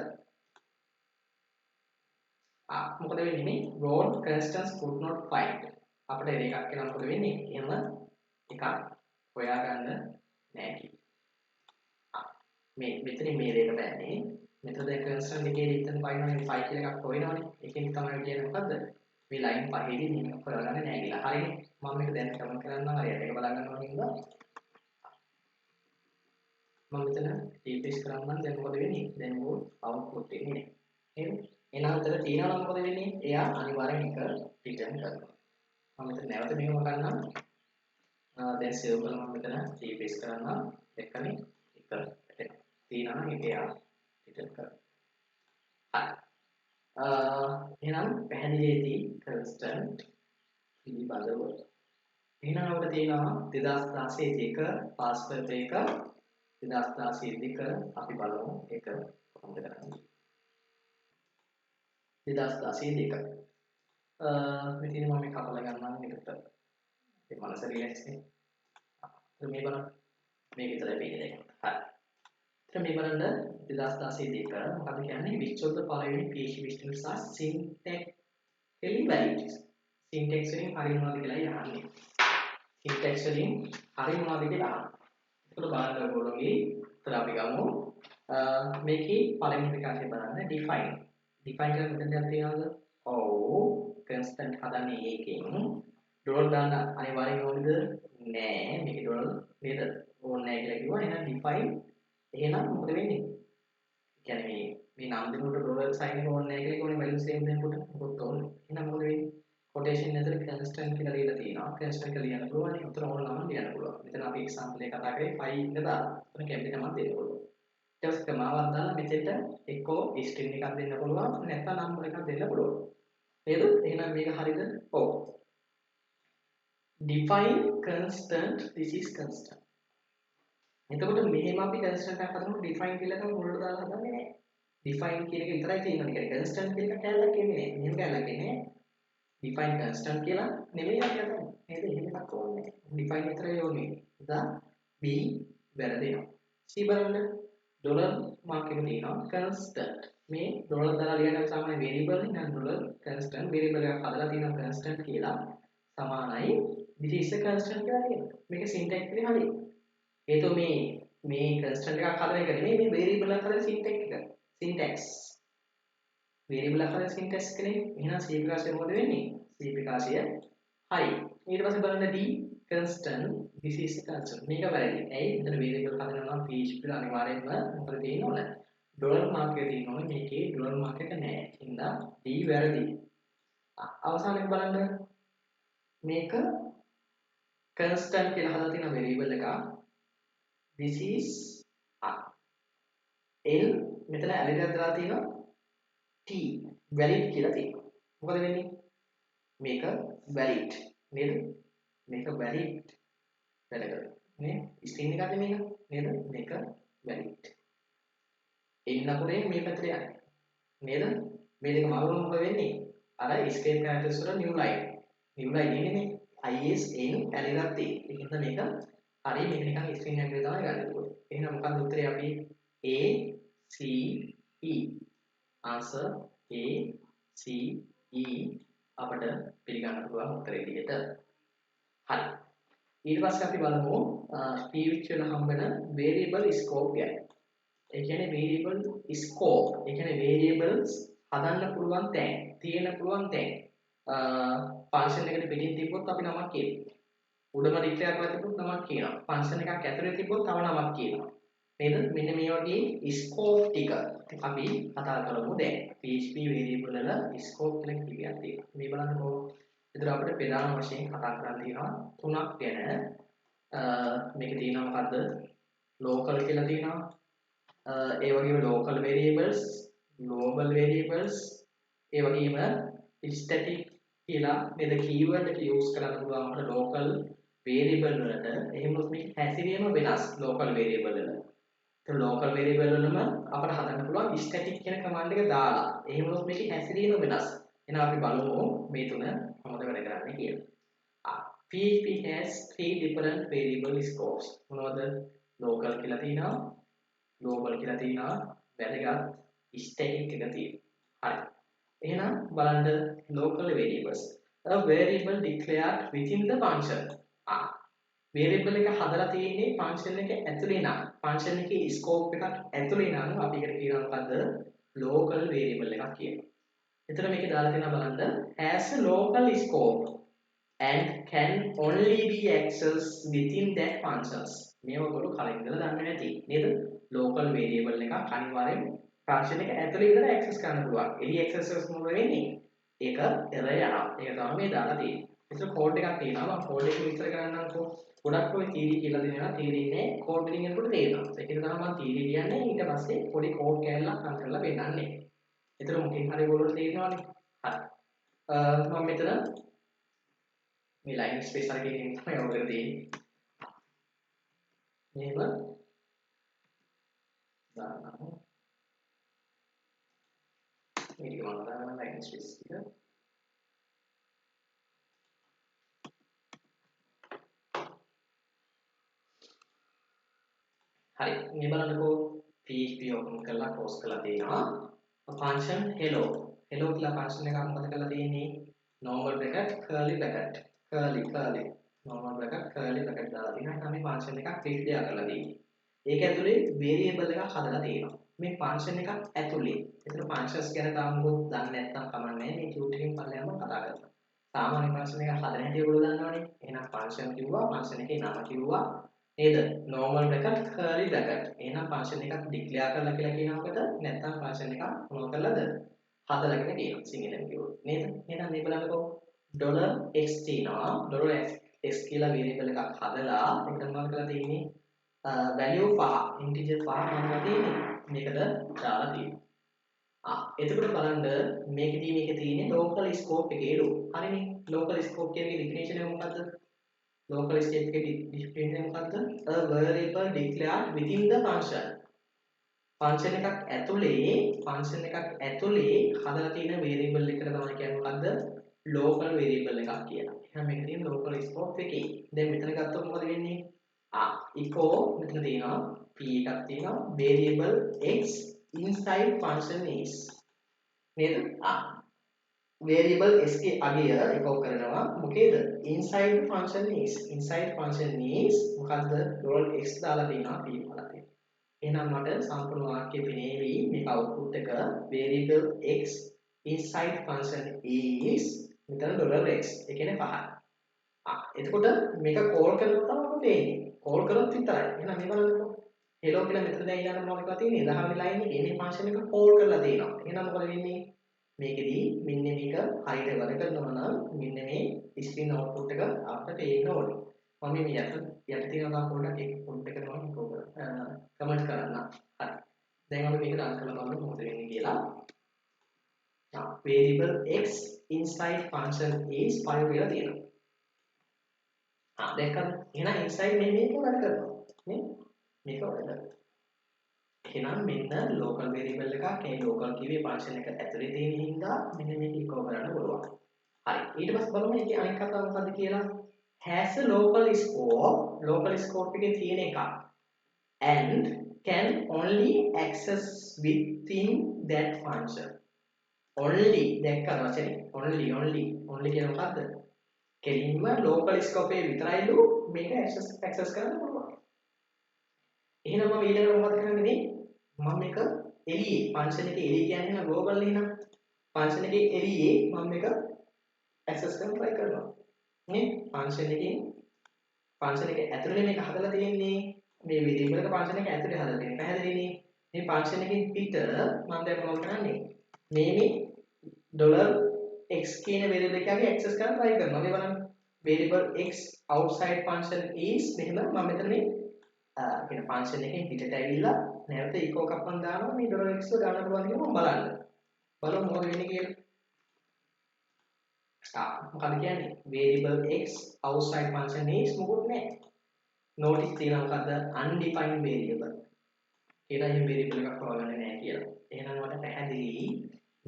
මොකද වෙන්නේ මේ road constants could not find. අපිට එකක් කියලා මොකද වෙන්නේ? එහෙම එකක් හොයාගන්න නැහැ කිව්වා. මේ මෙතන මේ දෙක බෑනේ. මෙතන දැන් constant එකේ ඉතින් පයින්වනේ 5 කියලා එකක් හොයනවනේ. ඒකෙන් තමයි කියන්නේ මොකද්ද? මේ line පහේදී මේක හොයාගන්න නැහැ කියලා. හරිනේ. මම මේක දැන් කමෙන්ට් කරන්නම් හරියට. ඒක බලා ගන්න ඕනේ නේද? මම මෙතන රීප්ලේස් කරන්නම්. දැන් මොකද වෙන්නේ? දැන් ඕක අවුට්පුට් එන්නේ නැහැ. එහෙනම් එනවා උතර තියනවා නම් මොකද වෙන්නේ? එයා අනිවාර්යෙන් එක රිටර්න් කරනවා. මම මෙතන නැවත මෙහෙම ගන්නම්. දැන් සේව් කරලා මම මෙතන රීප්ලේස් කරන්නම්. එකනේ එක වැටෙනවා. තියනවා නම් ඒක එයා රිටර්න් කරනවා. හරි. එහෙනම් පැහැදිලිදී constant පිළිබඳව. එහෙනම් අපිට තියෙනවා 2016 2 password එක 2016 2 අපි බලමු ඒක කොහොමද කරන්නේ. 2016 මෙතන මම මේ කපලා ගන්නම් එකට ඒ මනස රිලැක්ස් නේ. මේ බලන්න මේක විතරයි පේන්නේ දැන්. හරි. ඊට මේ බලන්න 2016 මොකද කියන්නේ which of the following PHP systems are syntactically valid. syntax වලින් හරි මොනවද කියලා අහන්නේ. syntax වලින් හරි මොනවද කියලා අහන්න. ඒකට බලන්න ඕගොල්ලෝගේ උත්තර අපි ගමු. මේකේ පළවෙනි විකාශය බලන්න define. define කරන මෙතනක් තියනවද? ඔව්. constant හදන්නේ ඒකෙන්. ඩොලර් දාන්න අනිවාර්යෙන් ඕනේද? නෑ. මේකේ ඩොලර් නේද? ඕනේ නෑ කියලා කිව්වා. එහෙනම් define එහෙනම් මොකද වෙන්නේ? කියන්නේ මේ නම් දෙනකොට ඩොලර් සයින් එක ඕනේ නැහැ කියලා කොහොමද වැලියු සේම් දෙනකොට මොකද ඕනේ. එහෙනම් මොකද වෙන්නේ? කොටේෂන් ඇතුලේ constant කියලා දීලා තියෙනවා. constant කියලා ලියන්න පුළුවන්. උතන ඕන නම් ලියන්න පුළුවන්. මෙතන අපි example එක කතා කරේ 5 එක දාලා. උතන කැපිටල් නම් දෙන්න පුළුවන්. ඊට පස්සේ කමාවක් දාලා මෙතෙන්ට එක්කෝ string එකක් දෙන්න පුළුවන්. නැත්නම් නම්බර් එකක් දෙන්න පුළුවන්. නේද? එහෙනම් මේක හරියද? ඔව්. define constant this is constant. එතකොට මෙහෙම අපි constant එකක් හදනකොට define කියලා එකක් මුලට දාලා හදන්නේ නැහැ. define කියන එක විතරයි තියෙන්නේ. කියන්නේ constant කියන එක කැලලක් එන්නේ නැහැ. මෙහෙම කැලලක් එන්නේ නැහැ. define constant කියලා නෙමෙයි අපි හදන්නේ. නේද? එහෙම එකක් ඕනේ නැහැ. define විතරයි ඕනේ. එදා b වැරදෙනවා. c බලන්න ඩොලර් මාක් එක තියෙනවා constant. මේ ඩොලර් දාලා ලියන සාමාන්‍ය variable නේ ඩොලර් constant variable එකක් හදලා තියෙනවා constant කියලා සමානයි this is a constant කියලා කියනවා. මේක syntax එකේ හරියි. ඒතෝ මේ constant එකක් හදන එක නෙමෙයි මේ variable එකක් හදන syntax variable එකක් හදන syntax එකනේ. එහෙනම් C ප්‍රකාශය මොකද වෙන්නේ? C ප්‍රකාශය හරි. ඊට පස්සේ බලන්න D constant this is a constant මේක වැරදි. ඇයි? මෙතන variable හදනවා නම් PHP වල අනිවාර්යෙන්ම මොකද තියෙන්න ඕන? ඩොලර් මාක් එක තියෙන්න ඕන. මේකේ ඩොලර් මාක් එක නැහැ. හින්දා D වැරදි. අවසානයේ බලන්න මේක constant කියලා හදලා තියෙන variable එක this is L මෙතන ඇලිට දාලා තියෙනවා T valid කියලා තියෙනවා. මොකද වෙන්නේ? මේක valid නේද? මේක valid වැඩ කරනවා. නේ? string එකක් මේක නේද? මේක valid. එන්න අපරේ මේ පැත්තට යන්නේ. නේද? මේ දෙක මාරුවම මොකද වෙන්නේ? අර escape characters වල new line. new line ඉන්නේ IS N ඇලිටක් තියෙන්නේ. ඒකෙන්ද මේක හරි මේක නිකන් string එකක් විදිහට තමයි ගන්න ඕනේ. එහෙනම් මොකක්ද උත්තරේ අපි A C E answer A C E අපිට පිළිගන්න පුළුවන් උත්තරේ විදිහට. හරි. ඊට පස්සේ අපි බලමු PH වල හම්බෙන variable scope ගැන. ඒ කියන්නේ variable scope. ඒ කියන්නේ variables හදන්න පුළුවන් තැන්, තියෙන්න පුළුවන් තැන්. ෆන්ක්ෂන් එකට පිටින් තිබ්බොත් අපි නමක් කියනවා. උඩම ඩික්ලෙයාර් කරලා තිබ්බොත් නමක් කියනවා. ෆන්ක්ෂන් එකක් ඇතුලේ තිබ්බොත් තව නමක් කියනවා. නේද? මෙන්න මේ වගේ ස්කෝප් ටික අපි කතා කරමු දැන්. PHP variable වල ස්කෝප් කියලා කීයක් තියෙනවා. මේ බලන්නකෝ. ඒතර අපිට ප්‍රධාන වශයෙන් කතා කරන්න තියෙනවා තුනක් ගැන. මේක තියෙනවා මොකද්ද? local කියලා තියෙනවා. ඒ වගේම local variables, global variables, ඒ වගේම static කියලා නේද keyword එක use කරන්න පුළුවන් අපිට local variable වලට. එහෙම මේ හැසිරීම වෙනස් local variable වල. local variable වලම අපිට හදන්න පුළුවන් static කියන command එක දාලා. එහෙම වුණොත් මේකේ හැසිරීම වෙනස්. එහෙනම් අපි බලමු මේ තුන කොහොමද වැඩ කරන්නේ කියලා. PHP has three different variable scopes. මොනවද? local කියලා තියෙනවා, global කියලා තියෙනවා, වැදගත් static එක තියෙනවා. හරි. එහෙනම් බලන්න local variables. A variable declared within the function. variable එක හදලා තියෙන්නේ function එක ඇතුලේ නම් function එකේ scope එකක් ඇතුලේ නම් අපි එකට කියනවා මොකද්ද local variable එකක් කියනවා. එතන මේකේ දාලා තියෙනවා බලන්න has a local scope and can only be accessed within that functions. මේව ඔයගොල්ලෝ කලින් ඉඳලා දන්නේ නැති නේද? local variable එකක් අනිවාර්යෙන් function එක ඇතුලේ ඉඳලා access කරන්න පුළුවන්. එළි access මොකද වෙන්නේ? ඒක error යනවා. ඒක තමයි මේ දාලා තියෙන්නේ. ඒතර කෝඩ් එකක් තියෙනවා. මම කෝඩ් එක විස්තර කරන්නම්කෝ. ගොඩක් ඔය theory කියලා දෙනවා. theory ඉන්නේ කෝඩ් වලින් එනකොට තේරෙනවා. ඒකේ තමයි මම theory කියන්නේ ඊට පස්සේ පොඩි කෝඩ් කෑල්ලක් අන් කරලා පෙන්නන්නේ. ඒතර මොකෙන් හරි ඔයගොල්ලෝ තේරෙනවනේ. හරි. මම මෙතන මේ line space එකකින් තමයි ඔයගොල්ලෝ තියෙන්නේ. මේක දානවා. මේක මම දානවා line space එක. හරි මේ බලන්නකෝ PHP open කරලා close කරලා තියෙනවා function hello කියලා function එක මොකද කරලා තියෙන්නේ normal bracket curly bracket normal bracket curly bracket දාලා තියෙනවා එහෙනම් මේ function එකක් declare කරලා තියෙන්නේ ඒක ඇතුලේ variable එකක් හදලා තියෙනවා මේ function එකක් ඇතුලේ ඒතර functions ගැන තාම මොකද දන්නේ නැත්නම් කමන්නේ මේ tutor එකෙන් පල්ලෙයම කතා කරනවා සාමාන්‍ය function එක හදන හැටි ඔයගොල්ලෝ දන්නවනේ එහෙනම් function කිව්වා function එකේ නම කිව්වා නේද normal bracket curly bracket එහෙනම් function එකක් declare කරලා කියලා කියනකොට නැත්නම් function එකක් මොනව කරලාද හදලාගෙන කියනවා සිංහලෙන් කිව්වොත් නේද එහෙනම් මේ බලන්නකෝ $x තියෙනවා $x කියලා variable එකක් හදලා ඒකට මොනවද කරලා තියෙන්නේ value 5 integer 5 මොනවද තියෙන්නේ මේකට දාලා තියෙනවා එතකොට බලන්න මේකේ තියෙන්නේ local scope එකේ හරිනේ local scope කියන definition එක මොකද්ද local scope එකේ definition එක මොකද්ද a variable declared within the function function එකක් ඇතුලේ හදලා තියෙන variable එකට තමයි කියන්නේ මොකද්ද local variable එකක් කියලා. එහෙනම් මේක තියෙන local scope එකේ. දැන් මෙතන ගත්තොත් මොකද වෙන්නේ? echo මෙතන තියෙනවා p එකක් තියෙනවා variable x inside function is නේද? variable s के අගය echo කරනවා මොකේද inside function is මොකද්ද $x දාලා තියෙනවා p දාලා තියෙනවා එහෙනම් මට සම්පූර්ණ වාක්‍ය පෙනේවි මේක output එක variable x inside function is මෙතන $x ඒ කියන්නේ 5 එතකොට මේක කෝල් කරනකොට තමයි අපිට එන්නේ. කෝල් කරොත් විතරයි. එහෙනම් මේ බලන්නකෝ. hello කියලා මෙතන දැන් ඊළඟට මොනවද කියලා තියෙන්නේ? 10 වෙනි ලයින් එකේ මේ ෆන්ක්ෂන් එක කෝල් කරලා තියෙනවා. එහෙනම් මොකද වෙන්නේ? මේකෙදී මෙන්න මේක හරියට වැඩ කරනවා නම් මෙන්න මේ ස්ක්‍රීන් අවුට්පුට් එක අපිට එන්න ඕනේ. මම මේ යට තියෙන දා පොඩ්ඩක් ඒක පොඩ් එක කරනවා කමෙන්ට් කරන්න. හරි. දැන් අපි මේක රන් කරලා බලමු මොකද වෙන්නේ කියලා. Variable x inside function is 5 කියලා තියෙනවා. දැක්කද? එහෙනම් inside මේක වැඩ කරනවා. නේ? මේක වැඩ කරනවා. එහෙනම් මෙන්න local variable එකක් ඒ local කිව්වේ function එක ඇතුලේ තියෙන හින්දා මෙන්න මේක echo කරන්න පුළුවන්. හරි. ඊට පස්සේ බලමු මේකේ අනිත් කතාව මොකද්ද කියලා. Has a local scope එකේ තියෙන එකක් and can only access within that function. only දැක්කද වචනේ? only කියන මොකද්ද? කෙලින්ම local scope එකේ විතරයිලු මේක access කරන්න පුළුවන්. එහෙනම් මම ඊළඟට මොකද කරන්නේ? මම මේක එළියේ ෆන්ක්ෂන් එකේ එළිය කියන්නේ ග්ලෝබල් නේ. ෆන්ක්ෂන් එකේ එළියේ මම මේක ඇක්සස් කරන්න try කරනවා. නේ? ෆන්ක්ෂන් එකේ ඇතුලේ මේක හදලා තියෙන්නේ. මේ වේරියබල් එක ෆන්ක්ෂන් එක ඇතුලේ හදලා තියෙන්නේ. පැහැදිලිනේ? මේ ෆන්ක්ෂන් එකෙන් පිට මම දැන් මොනවද කරන්නේ? මේ $x කියන වේරියබල් එකගේ ඇක්සස් කරන්න try කරනවා. මේ බලන්න. variable x outside function is මෙහෙම මම මෙතන මේ කියන ෆන්ක්ෂන් එකෙන් පිටට ඇවිල්ලා නැවත echo එකක් මම දානවා මේ $x එක ගන්න පුළුවන් කියලා මම බලන්න. බලමු මොකද වෙන්නේ කියලා. මොකද කියන්නේ variable x outside function is මොකුත් නැහැ. notice තියෙනවා මොකද්ද undefined variable. කියලා එහෙම variable එකක් හොයාගන්නේ නැහැ කියලා. එහෙනම් මට පැහැදිලි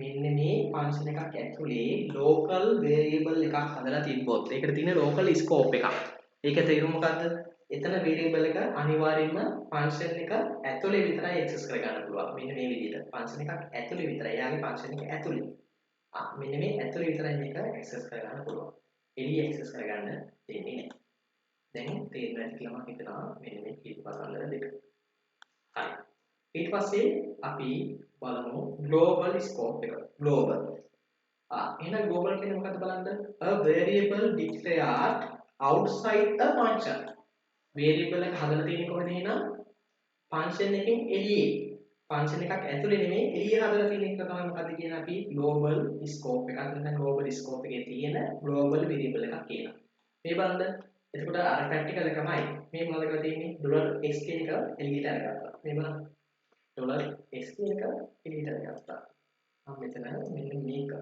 මෙන්න මේ ෆන්ක්ෂන් එකක් ඇතුලේ local variable එකක් හදලා තිබ්බොත් ඒකට තියෙන local scope එකක්. ඒක තේරුම මොකද්ද? එතන variable එක අනිවාර්යයෙන්ම function එක ඇතුලේ විතරයි access කරගන්න පුළුවන්. මෙන්න මේ විදිහට. function එකක් ඇතුලේ විතරයි. යාගේ function එක ඇතුලේ. මෙන්න මේ ඇතුලේ විතරයි මේක access කරගන්න පුළුවන්. එළිය access කරගන්න දෙන්නේ නැහැ. දැන් තේරෙනවා කියලා මම හිතනවා මෙන්න මේ කීපවසල්ල දෙක. හරි. ඊට පස්සේ අපි බලමු global scope එක. global. එහෙනම් global කියන්නේ මොකක්ද බලන්න? A variable declared outside a function. variable එක හදලා තියෙන්නේ කොහොමද එහෙනම්? function එකෙන් එළියේ. function එකක් ඇතුලේ නෙමෙයි එළියේ හදලා තියෙන එක තමයි මොකද්ද කියන අපි global scope එකක් නැත්නම් global scope එකේ තියෙන global variable එකක් කියනවා. මේ බලන්න. එතකොට අර practical එකමයි. මේ මොනවද කරලා තියෙන්නේ? $x කියන එක එළියට අරගත්තා. මේ බලන්න. $x කියන එක එළියට අරගත්තා. මම මෙතන මෙන්න මේක.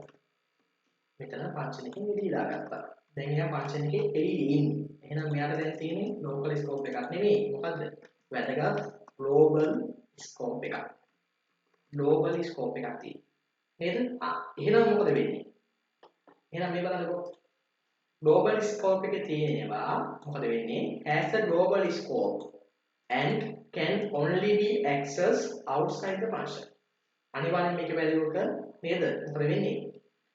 මෙතන function එකෙන් එළිය දාගත්තා. දැන් එයා function එකේ එළියේ ඉන්නේ. එහෙනම් මෙයාට දැන් තියෙන්නේ local scope එකක් නෙමෙයි. මොකද්ද? වැදගත් global scope එකක්. global scope එකක් තියෙනවා. නේද? එහෙනම් මොකද වෙන්නේ? එහෙනම් මේ බලන්නකෝ. global scope එකේ තියෙනවා මොකද වෙන්නේ? Has a global scope and can only be accessed outside the function. අනිවාර්යෙන් මේකේ value එක නේද? මොකද වෙන්නේ?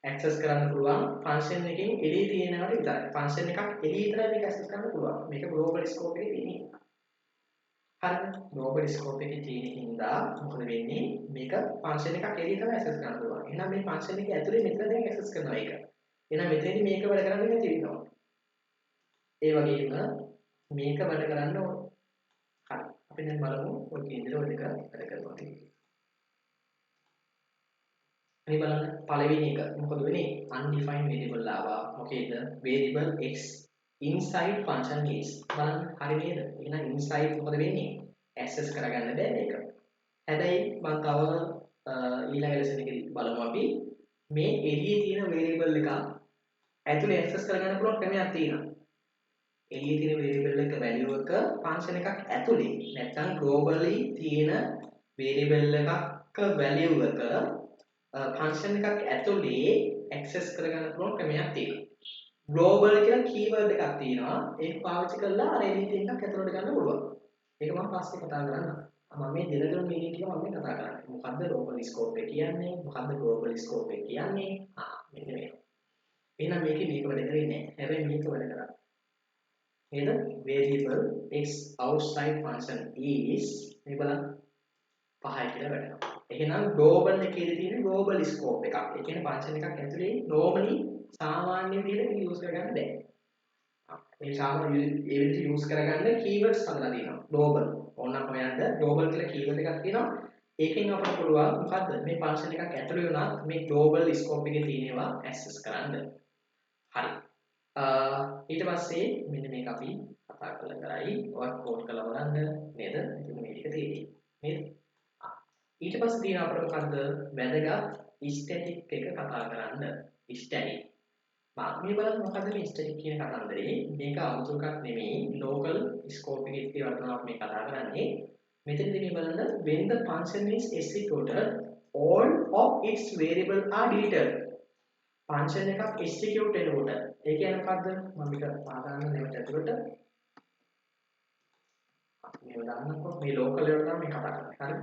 access කරන්න පුළුවන් function එකකින් එළියේ තියෙනවට විතරයි. function එකක් එළියේ විතරයි මේක access කරන්න පුළුවන්. මේක global scope එකේ තියෙන්නේ. හරිද? global scope එකේ තියෙන හින්දා මොකද වෙන්නේ? මේක function එකක් එළියේ තමයි access කරන්න පුළුවන්. එහෙනම් මේ function එක ඇතුලේ මෙතන දැන් access කරනවා ඒක. එහෙනම් මෙතනදී මේක වැඩ කරන්නේ නැති වෙනවා. ඒ වගේම මේක වැඩ කරන්න ඕන. හරි. අපි දැන් බලමු ඔය කේන්දර ඔය දෙක වැඩ කරනවා කියලා. මේ බලන්න පළවෙනි එක මොකද වෙන්නේ? undefined variable ආවා. මොකේද? variable x inside function is. බලන්න හරි නේද? එහෙනම් inside මොකද වෙන්නේ? access කරගන්න බෑ මේක. හැබැයි මම තව ඊළඟ ලෙසන් එකේදී බලමු අපි මේ එළියේ තියෙන variable එක ඇතුලේ access කරගන්න පුළුවන් ක්‍රමයක් තියෙනවා. එළියේ තියෙන variable එක value එක function එකක් ඇතුලේ නැත්නම් globally තියෙන variable එකක value එක function එකක් ඇතුලේ access කරගන්න පුළුවන් ක්‍රමයක් තියෙනවා. global කියලා keyword එකක් තියෙනවා. ඒක පාවිච්චි කරලා අර එළියේ තියෙන එකක් ඇතුලට ගන්න පුළුවන්. ඒක මම පස්සේ කතා කරන්නම්. මම මේ දෙලටම meaning ටික මම කතා කරන්නේ. මොකද්ද local scope එක කියන්නේ? මොකද්ද global scope එක කියන්නේ? මෙන්න මේක. එහෙනම් මේකේ මේක වැඩ කරන්නේ නැහැ. හැබැයි මේක වැඩ කරා. නේද? variable x outside function is මේ බලන්න 5 කියලා වැඩ කරනවා. එහෙනම් global එකේ තියෙන global scope එකක්. ඒ කියන්නේ function එකක් ඇතුලේ normally සාමාන්‍ය විදිහට use කරගන්න බෑ. මේ සාමාන්‍ය ඒ විදිහට යූස් කරගන්න keywords හදලා තියෙනවා. global. ඕනනම් හොයන්න global කියලා keyword එකක් තියෙනවා. ඒකෙන් අපිට පුළුවන් මොකද්ද මේ function එකක් ඇතුළේ වුණත් මේ global scope එකේ තියෙනවා access කරන්න. හරි. ඊට පස්සේ මෙන්න මේක අපි කතා කරලා කරයි. ඔයත් කෝඩ් කරලා බලන්න නේද? ඉතින් මේ ටික තියෙන්නේ. නේද? ඊට පස්සේ තියෙන අපිට මොකද්ද? වැදගත් static එක කතා කරන්න. static. මේ බලන්න මොකද්ද මේ static කියන කතන්දරේ? මේක අමුතු එකක් නෙමෙයි. local scope එකේ තියෙන වටනක් මේ කතා කරන්නේ. මෙතනදී මේ බලන්න when the function is executed all of its variable are deleted. function එකක් execute වෙනකොට ඒ කියන්නේ මොකද්ද? මම මේක පාදාන්න නැවත ඇතුළට මේව දාන්නකො මේ local එකට තමයි මේ කතා කරන්නේ. හරිද?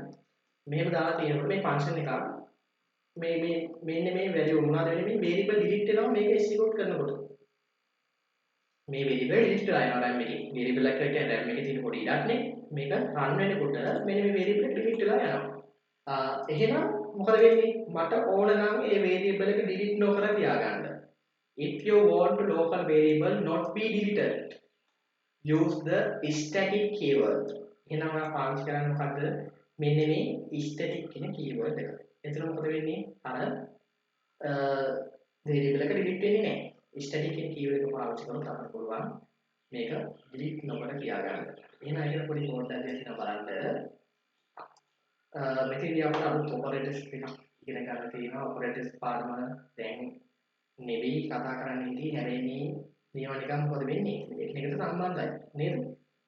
මෙහෙම දාලා තියෙනකොට මේ function එකක් මෙන්න මේ value මොනවද වෙන්නේ මේ variable delete වෙනවා මේක execute කරනකොට. මේ variable delete වෙලා යනවා RAM එකේ. variable එක කියන්නේ RAM එකේ තියෙන පොඩි ඉඩක්නේ. මේක run වෙනකොට මෙන්න මේ variable එක delete වෙලා යනවා. එහෙනම් මොකද වෙන්නේ? මට ඕන නම් ඒ variable එක delete නොකර තියාගන්න. If you want to local variable not be deleted, use the static keyword. එහෙනම් ඔයා පාවිච්චි කරන්නේ මොකද්ද? මෙන්න මේ static කියන keyword එක. එතන මොකද වෙන්නේ? අර variable එක delete වෙන්නේ නැහැ. static කියන keyword එක පාවිච්චි කරනකොට අපිට පුළුවන් මේක delete නොකර තියාගන්න. එහෙනම් ඒකට පොඩි කෝඩ් එකක් දෙන්න බලන්න. මෙතනදී අපිට අලුත් operators ටිකක් ඉගෙන ගන්න තියෙනවා. operators පාඩම දැන් නෙවෙයි කතා කරන්න ඉතින් හැබැයි මේවා නිකන් මොකද වෙන්නේ? එකිනෙකට සම්බන්ධයි නේද?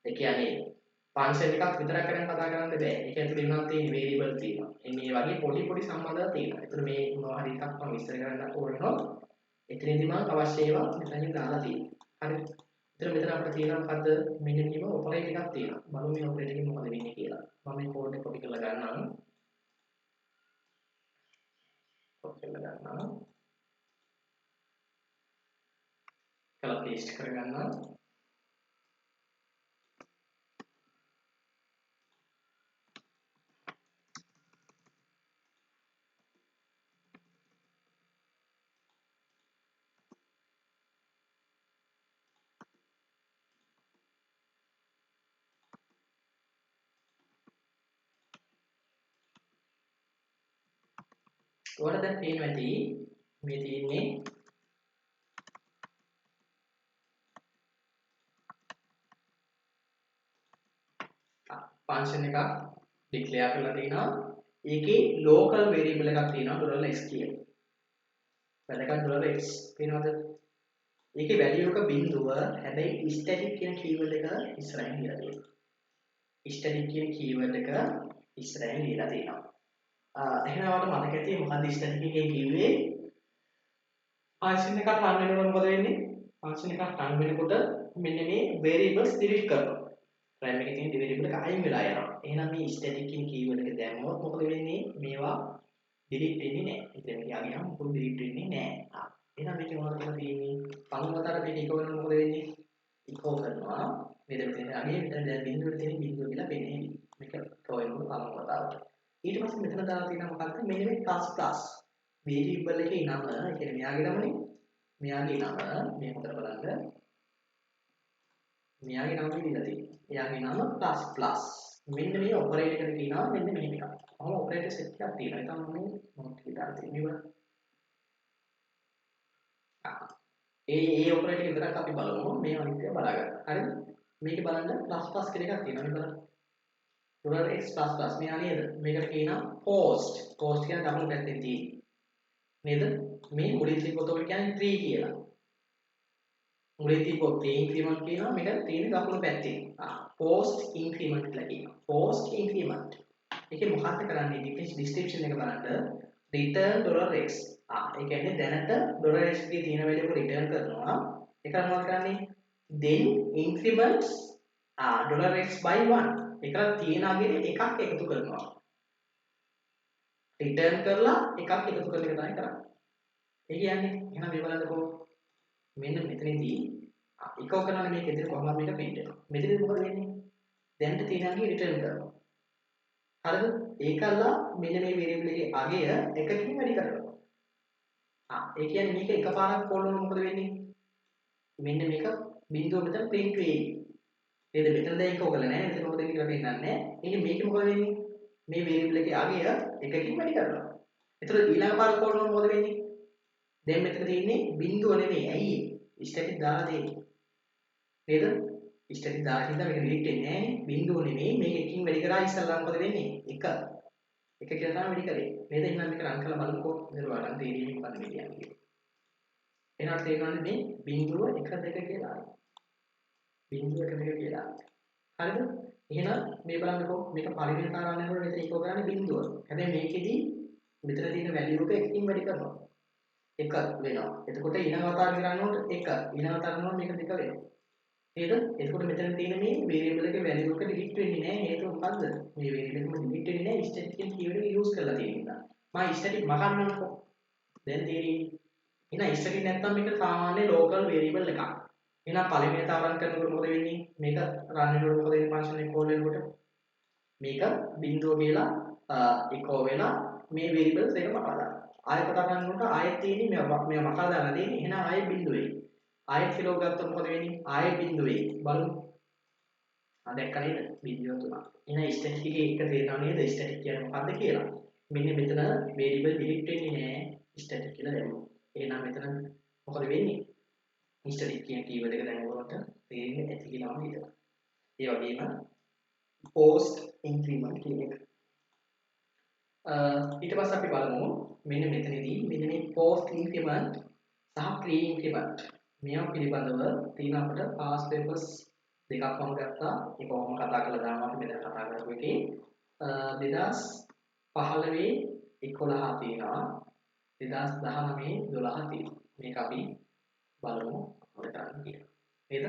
ඒ කියන්නේ function එකක් විතරක් කරන් කතා කරන්න බෑ. ඒක ඇතුලේ වෙනවා තියෙන variable තියෙනවා. මේ වගේ පොඩි පොඩි සම්බන්ධතා තියෙනවා. ඒතර මේ මොනවා හරි එකක් මම විස්තර කරන්න ඕනොත් එතනදී මම අවශ්‍ය ඒවා මෙතනින් දාලා තියෙනවා. හරිද? ඒතර මෙතන අපිට තියෙනවා මොකද්ද? මෙන්න මේව ඔපරේට් එකක් තියෙනවා. බලමු මේ ඔපරේට් එකෙන් මොකද වෙන්නේ කියලා. මම මේ කෝඩ් එක කොපි කරලා ගන්නම්. කොපි කරලා ගන්නම්. කළා paste කරගන්නවා. ඔයාලා දැන් පේනවා ඇති මේ තියෙන්නේ function එකක් declare කරලා තිනවා. ඒකේ local variable එකක් තියෙනවා $x කියලා. වැදගත් $x පේනවද? ඒකේ value එක බිඳුව හැබැයි static කියන keyword එක ඉස්සරහින් දීලා තියෙනවා. static කියන keyword එක ඉස්සරහින් දීලා තියෙනවා. එහෙනම් ඔයාලට මතක ඇති මොකද්ද static එකේ කිව්වේ? function එකක් run වෙනකොට මොකද වෙන්නේ? function එකක් run වෙනකොට මෙන්න මේ variables delete කරනවා. RAM එකේ තියෙන variable එක අයින් වෙලා යනවා. එහෙනම් මේ static කියන keyword එක දැම්මොත් මොකද වෙන්නේ? මේවා delete වෙන්නේ නැහැ. ඉතින් යාගියම මොකද delete වෙන්නේ නැහැ. එහෙනම් මේක මොනවද කරලා තියෙන්නේ? පළමුවතර මේක echo කරනකොට මොකද වෙන්නේ? echo කරනවා. මෙතන තියෙන අගේ මෙතන දැන් බිඳුවට තියෙන බිඳුව කියලා පෙන්නේ. මේක throw වෙනකොට පළමුවතාවට. ඊට පස්සේ මෙතන දාලා තියෙනවා මොකක්ද? මෙන්න මේ plus plus variable එකේ නම, ඒ කියන්නේ මෙයාගේ නමනේ. මෙයාගේ නම මේ හොතර බලන්න. මෙයාගේ නම දීලා තියෙනවා. එයාගේ නම plus plus. මෙන්න මේ ඔපරේටර් එකට කියනවා මෙන්න මේ එක. මම ඔපරේටර් සෙට් එකක් තියෙනවා. ඒක තමයි මොකක්ද කියලා තියෙන්නේ. ඒ ඔපරේටර් එක විතරක් අපි බලමු. මේ අනිත් ඒවා බලාගන්න. හරිද? මේකේ බලන්න plus plus කියන එකක් තියෙනවා. මේ බලන්න. $x++ මෙයා නේද? මේකට කියනවා post. post කියන්නේ දකුණු පැත්තේ තියෙන්නේ. නේද? මේ මුලින් තිබ්බොත් ඔකට කියන්නේ 3 කියලා. මුලින් තිබ්බොත් 3 increment කියනවා. මේක තියෙන්නේ දකුණු පැත්තේ. post increment කියලා කියනවා. post increment. ඒකේ මොකක්ද කරන්නේ? description එක බලන්න. return $x. ඒ කියන්නේ දැනට $x එකේ තියෙන value එක return කරනවා. ඒක මොනවද කරන්නේ? then increments $x by 1. ඒකට තියෙන අගට එකක් එකතු කරනවා. return කරලා එකක් එකතු කරන එක තමයි කරන්නේ. ඒ කියන්නේ එහෙනම් මේ බලන්නකෝ මෙන්න මෙතනදී echo කරනවා මේක ඉතින් කොහොමද මේක print වෙනවා. මෙතනදී මොකද වෙන්නේ? දැන්ට තියෙන අගේ return කරනවා. හරිද? ඒකල්ලා මෙන්න මේ variable එකේ අගය එකකින් වැඩි කරනවා. ඒ කියන්නේ මේක එකපාරක් call වුණොත් මොකද වෙන්නේ? මෙන්න මේක බිඳුව මෙතන print වෙයි. නේද? මෙතන දැන් ඒක ඔයගල නැහැ. මෙතන මොකද කියලා පෙන්නන්නේ. ඉතින් මේකේ මොකද වෙන්නේ? මේ variable එකේ අගය එකකින් වැඩි කරනවා. ඒතර ඊළඟ පාර කෝල් කරනකොට මොකද වෙන්නේ? දැන් මෙතන තියෙන්නේ බිඳුව නෙමෙයි. ඇයි ඒ? ස්ටැටික් දාලා තියෙන්නේ. නේද? ස්ටැටික් දාලා හින්දා මේක ඩිලීට් වෙන්නේ නැහැ නේ. බිඳුව නෙමෙයි. මේක එකකින් වැඩි කරා ඉස්සල්ලා මොකද වෙන්නේ? 1. 1 කියලා තමයි වැඩි කරේ. නේද? එහෙනම් මේක රන් කරලා බලමුකෝ. මෙතන බලන්න තේරෙන්නේ මොකක්ද මේ කියන්නේ. එහෙනම් තේරෙනවද මේ බිඳුව 1 2 කියලා. බිඳුව 1 2 කියලා. හරිද? එහෙනම් මේ බලන්නකෝ මේක පරිමේය තරම් යනකොට මෙතන ඒක කරන්නේ බිඳුව. හැබැයි මේකෙදි මෙතන තියෙන වැලියු එක එකකින් වැඩි කරනවා. 1 වෙනවා. එතකොට ඊළඟ වතාවට කරනකොට 1 ඊළඟ වතාවට කරනකොට මේක 2 වෙනවා. නේද? එතකොට මෙතන තියෙන මේ variable එකේ වැලියු එක ඩිලීට් වෙන්නේ නැහැ. හේතුව මොකද්ද? මේ variable එකම ඩිලීට් වෙන්නේ නැහැ. static කියන keyword එක use කරලා තියෙන නිසා. මම static මකන්නම්කෝ. දැන් තේරෙන්නේ. එහෙනම් static නැත්නම් මේක සාමාන්‍ය local variable එකක්. එහෙනම් පළවෙනි තරම් කරනකොට මොකද වෙන්නේ? මේක run වෙනකොට මොකද වෙන්නේ function එක call වෙනකොට? මේක බිඳුව කියලා echo වෙලා මේ variables එක මකලා දානවා. ආයෙත් කතා කරනකොට ආයෙත් තියෙන්නේ මේවා මකලා දාලා තියෙන්නේ. එහෙනම් ආයෙත් බිඳුව වෙයි. ආයෙත් කිලෝ ගත්තොත් මොකද වෙන්නේ? ආයෙත් බිඳුව වෙයි. බලමු. දැක්ක නේද? බිඳුව තුනක්. එහෙනම් static එකේ එක තේරෙනව නේද? static කියන්නේ මොකද්ද කියලා. මෙන්න මෙතන variable delete වෙන්නේ නැහැ. static කියලා දැම්මොත්. එහෙනම් මෙතන මොකද වෙන්නේ? static කියන keyword එක දැම්මොත් තේරෙන්නේ ඇති කියලා මම හිතනවා. ඒ වගේම post increment කියන එක. ඊට පස්සේ අපි බලමු මෙන්න මෙතනදී මෙන්න මේ post increment සහ pre increment මේවා පිළිබඳව තියෙන අපිට past papers දෙකක් වම ගත්තා. ඒක කොහොම කතා කරලා දානවා අපි මෙතන කතා කරපු එකේ 2015 11 තියෙනවා 2019 12 තියෙනවා. මේක අපි බලමු මොකද කරන්නේ කියලා. නේද?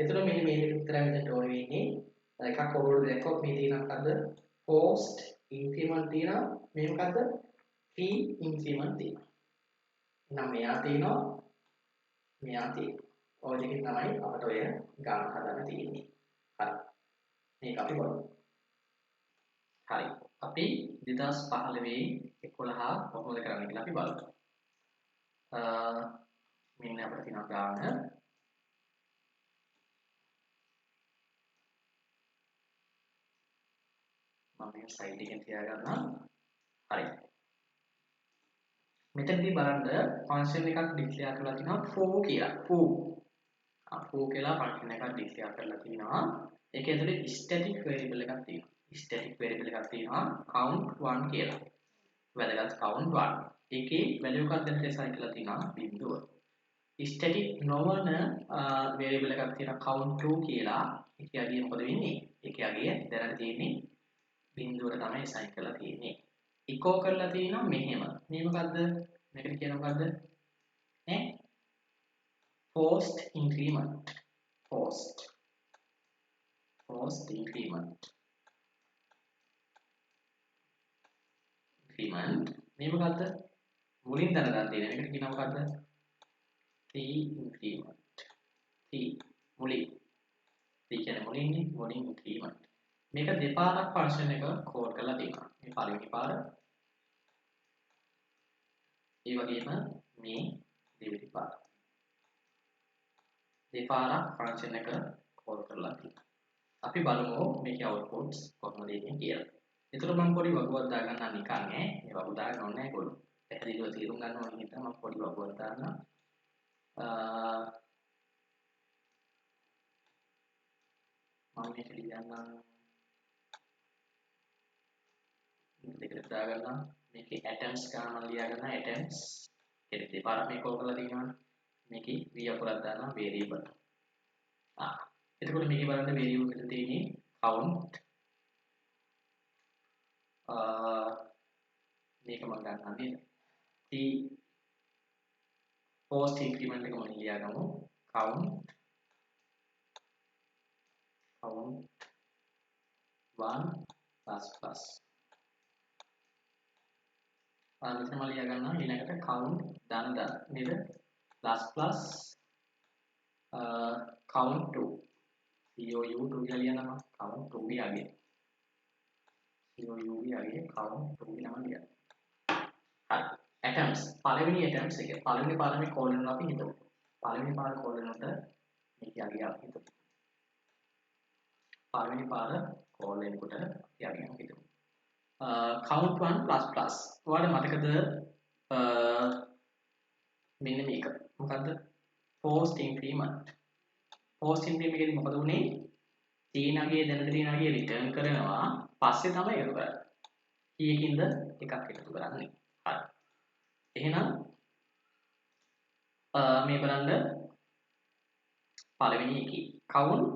එතකොට මෙන්න මේ දෙක විතරයි මෙතනට ඕනේ වෙන්නේ. එකක් ඔයගොල්ලෝ දැක්කොත් මේ තියෙන මොකද්ද? post increment තියෙනවා. මේ මොකද්ද? pre increment තියෙනවා. එහෙනම් මෙයා තියෙනවා මෙයා තියෙනවා. ඔය දෙකෙන් තමයි අපිට ඔය ගණන් හදන්න තියෙන්නේ. හරි. මේක අපි බලමු. හරි. අපි 2015 11 කොහොමද කරන්නේ කියලා අපි බලමු. මෙන්න අපිට තියෙනවා ගාන මම මේ සයිඩ් එකෙන් තියාගන්නම්. හරි. මෙතනදී බලන්න ෆන්ක්ෂන් එකක් ඩික්ලෙයාර් කරලා තිනවා for කියලා. for කියලා ෆන්ක්ෂන් එකක් ඩික්ලෙයාර් කරලා තිනවා. ඒක ඇතුලේ static variable එකක් තියෙනවා. static variable එකක් තියෙනවා count 1 කියලා. වැදගත් count 1. ඒකේ value එකක් දැන් assign කරලා තිනවා බිඳුව. static නොවන variable එකක් තියෙනවා count 2 කියලා. ඒකේ අගය මොකද වෙන්නේ? ඒකේ අගය දැනට තියෙන්නේ බිඳුවට තමයි assign කරලා තියෙන්නේ. echo කරලා තියෙනවා මෙහෙම. මේ මොකද්ද? මේකට කියන මොකද්ද? නේ? post increment. post increment. මේ මොකද්ද? මුලින් දැනගන්න තියෙන. මේකට කියන මොකද්ද? t increment. t මුලින්. t කියන්නේ මුලින් increment. මේක දෙපාරක් ෆන්ක්ෂන් එක කෝල් කරලා තියෙනවා. මේ පළවෙනි පාර ඒ වගේම මේ දෙවෙනි පාර. දෙපාරක් ෆන්ක්ෂන් එක කෝල් කරලා තියෙනවා. අපි බලමු මේකේ අවුට්පුට්ස් කොහොමද එන්නේ කියලා. ඒතර මම පොඩි වගුවක් දාගන්නම් නිකන් ඈ. මේ වගුව දාගන්න ඕනේ නැහැ කොළු. පැහැදිලිව තේරුම් ගන්න ඕනේ හින්දා මම පොඩි වගුවක් දාන්නම්. මම මේක ලියන්නම්. දෙකට දාගන්නම්. මේකේ atoms ගන්න මම ලියාගන්න atoms. ඒක දෙපාරක් මේ කෝල් කරලා තියෙනවා. මේකේ v අකුරක් දානවා variable. එතකොට මේකේ බලන්න variable එකට තියෙන්නේ count මේක මම ගන්නවා නේද? t post increment එක මම ලියාගමු count 1 plus මෙතන මම ලියාගන්නවා ඊළඟට count දාන නේද? plus count 2 COU 2 කියලා ලියනවා count 2 ගේ COU ගේ count 2 කියලා මම ලියනවා. හරි atoms පළවෙනි atoms එක පළවෙනි පාරමේ කෝල් කරනවා අපි හිතමු. පළවෙනි පාර කෝල් වෙනකොට මේක යගේ අපි හිතමු. පළවෙනි පාර කෝල් වෙනකොට අපි යගේ හිතමු. count 1 plus plus. ඔයාලට මතකද මෙන්න මේක. මොකද්ද? forced increment. forced increment එකේදී මොකද වුනේ? තීනාගේ දැනට තීනාගේ රිටර්න් කරනවා පස්සේ තමයි එකතු කරන්නේ. කීයකින්ද එකක් එකතු කරන්නේ. හරි. එහෙනම් මේ බලන්න පළවෙනි එකේ count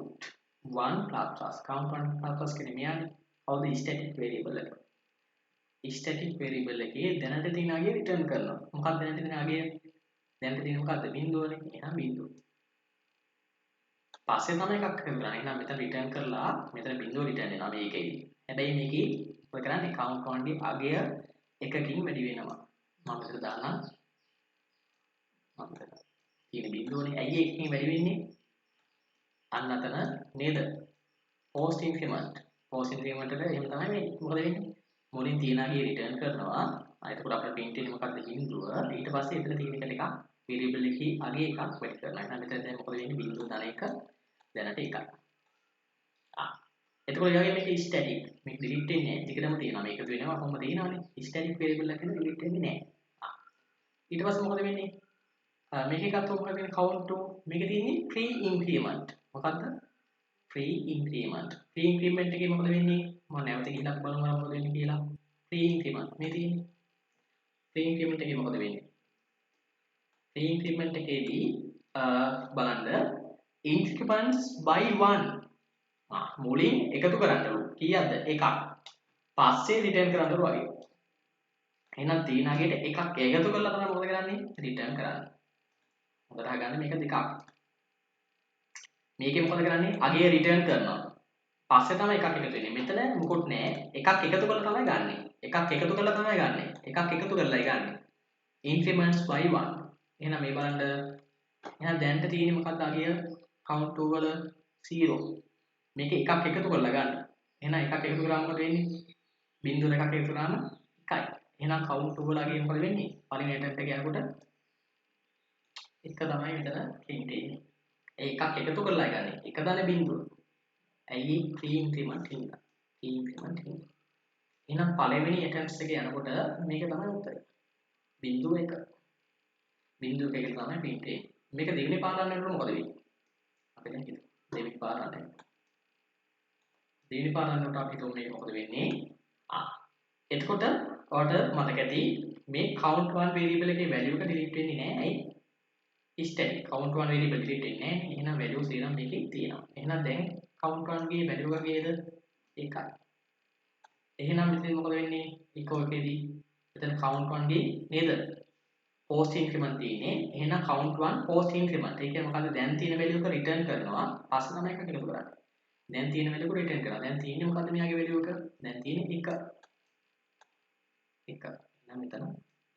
1 plus plus count 1 plus plus කියන්නේ මෙයානේ. කවුද static variable එක? static variable එකේ දැනට තීනාගේ රිටර්න් කරනවා. මොකක්ද දැනට තීනාගේ? දැනට තියෙන මොකද්ද? බිඳුවනේ. එහෙනම් බිඳුව. පස්සේ තමයි එකක් එකතු කරන්නේ. එහෙනම් මෙතන රිටර්න් කරලා මෙතන බිඳුව රිටර්න් වෙනවා මේකේදී. හැබැයි මේකේ ඔය කරන්නේ count 1 ගේ අගය එකකින් වැඩි වෙනවා. මම මෙතන දාන්නම්. මම තියෙන බිඳුවනේ ඇයි එකකින් වැඩි වෙන්නේ? අන්න අතන නේද? forced increment. forced increment එක එහෙම තමයි මේ මොකද වෙන්නේ? මුලින් තියනාගේ රිටර්න් කරනවා. එතකොට අපිට print වෙන්නේ මොකද්ද? බිඳුව. ඊට පස්සේ එතන තියෙන එකට එකක් variable එකේ අගේ එකක් වැඩි කරනවා. එහෙනම් මෙතන දැන් මොකද වෙන්නේ? බිඳුව දාන එක දැනට එකක්. එතකොට ඊළඟ මේක static. මේක delete වෙන්නේ නැහැ. ටිකටම තියෙනවා. මේක වෙනවා කොහොමද තියෙනවනේ. static variable එකකින් delete වෙන්නේ නැහැ. ඊට පස්සේ මොකද වෙන්නේ? මේකේ ගත්තොත් මොකද වෙන්නේ? count to මේකේ තියෙන්නේ pre increment. මොකද්ද? pre increment. pre increment එකේ මොකද වෙන්නේ? මම නැවත ගිහිල්ලා බලමු මොකද වෙන්නේ කියලා. pre increment මේ තියෙන්නේ. pre increment එකේ මොකද වෙන්නේ? pre increment එකේදී බලන්න increments by 1 මුලින් එකතු කරන්නලු. කීයක්ද? එකක්. පස්සේ රිටර්න් කරන්නලු වගේ. එහෙනම් තීනාගේට එකක් එකතු කරලා තමයි මොකද කරන්නේ? රිටර්න් කරන්නේ. මොකද හගන්නේ මේක දෙකක්. මේකේ මොකද කරන්නේ? අගේ රිටර්න් කරනවා. පස්සේ තමයි එකක් එකතු වෙන්නේ. මෙතන මොකොත් නැහැ. එකක් එකතු කරලා තමයි ගන්නෙ. එකක් එකතු කරලා තමයි ගන්නෙ. එකක් එකතු කරලායි ගන්නෙ. increments by 1. එහෙනම් මේ බලන්න. එහෙනම් දැන්ට තියෙන්නේ මොකක්ද අගය? count 2 වල 0. මේක එකක් එකතු කරලා ගන්න. එහෙනම් එකක් එකතු කරාම මොකද වෙන්නේ? බිංදුව එකක් එකතු කරාම 1යි. එහෙනම් count 2 වල අගය මොකද වෙන්නේ? පළවෙනි attempt එක යනකොට 1 තමයි මෙතන print වෙන්නේ. ඒ එකක් එකතු කරලා ගන්න. එක දන්නේ බිංදුව. ඇයි pre increment හින්දා. pre increment හින්දා. එහෙනම් පළවෙනි attempts එක යනකොට මේක තමයි උත්තරය. බිංදුව 1. බිංදුව 1 තමයි print වෙන්නේ. මේක දෙවෙනි පාර යනකොට මොකද වෙන්නේ? අපි දැන් හිතමු. දෙවෙනි පාර යනකොට. දෙවෙනි පාර යනකොට අපි හිතමු මේක මොකද වෙන්නේ? එතකොට ඔයාලට මතක ඇති මේ count 1 variable එකේ value එක delete වෙන්නේ නැහැ. ඇයි? static count 1 variable delete වෙන්නේ නැහැ. එහෙනම් value සේරම මේකේ තියෙනවා. එහෙනම් දැන් count 1 ගේ value එකේද 1යි. එහෙනම් මෙතන මොකද වෙන්නේ? echo එකේදී මෙතන count 1 ගේ නේද? post increment තියෙන්නේ. එහෙනම් count 1 post increment. ඒ කියන්නේ මොකද්ද? දැන් තියෙන value එක return කරනවා. පස්සේ තමයි එකක් එකතු කරන්නේ. දැන් තියෙන value එක return කරනවා. දැන් තියෙන්නේ මොකද්ද මෙයාගේ value එක? දැන් තියෙන්නේ 1. 1. එහෙනම් මෙතන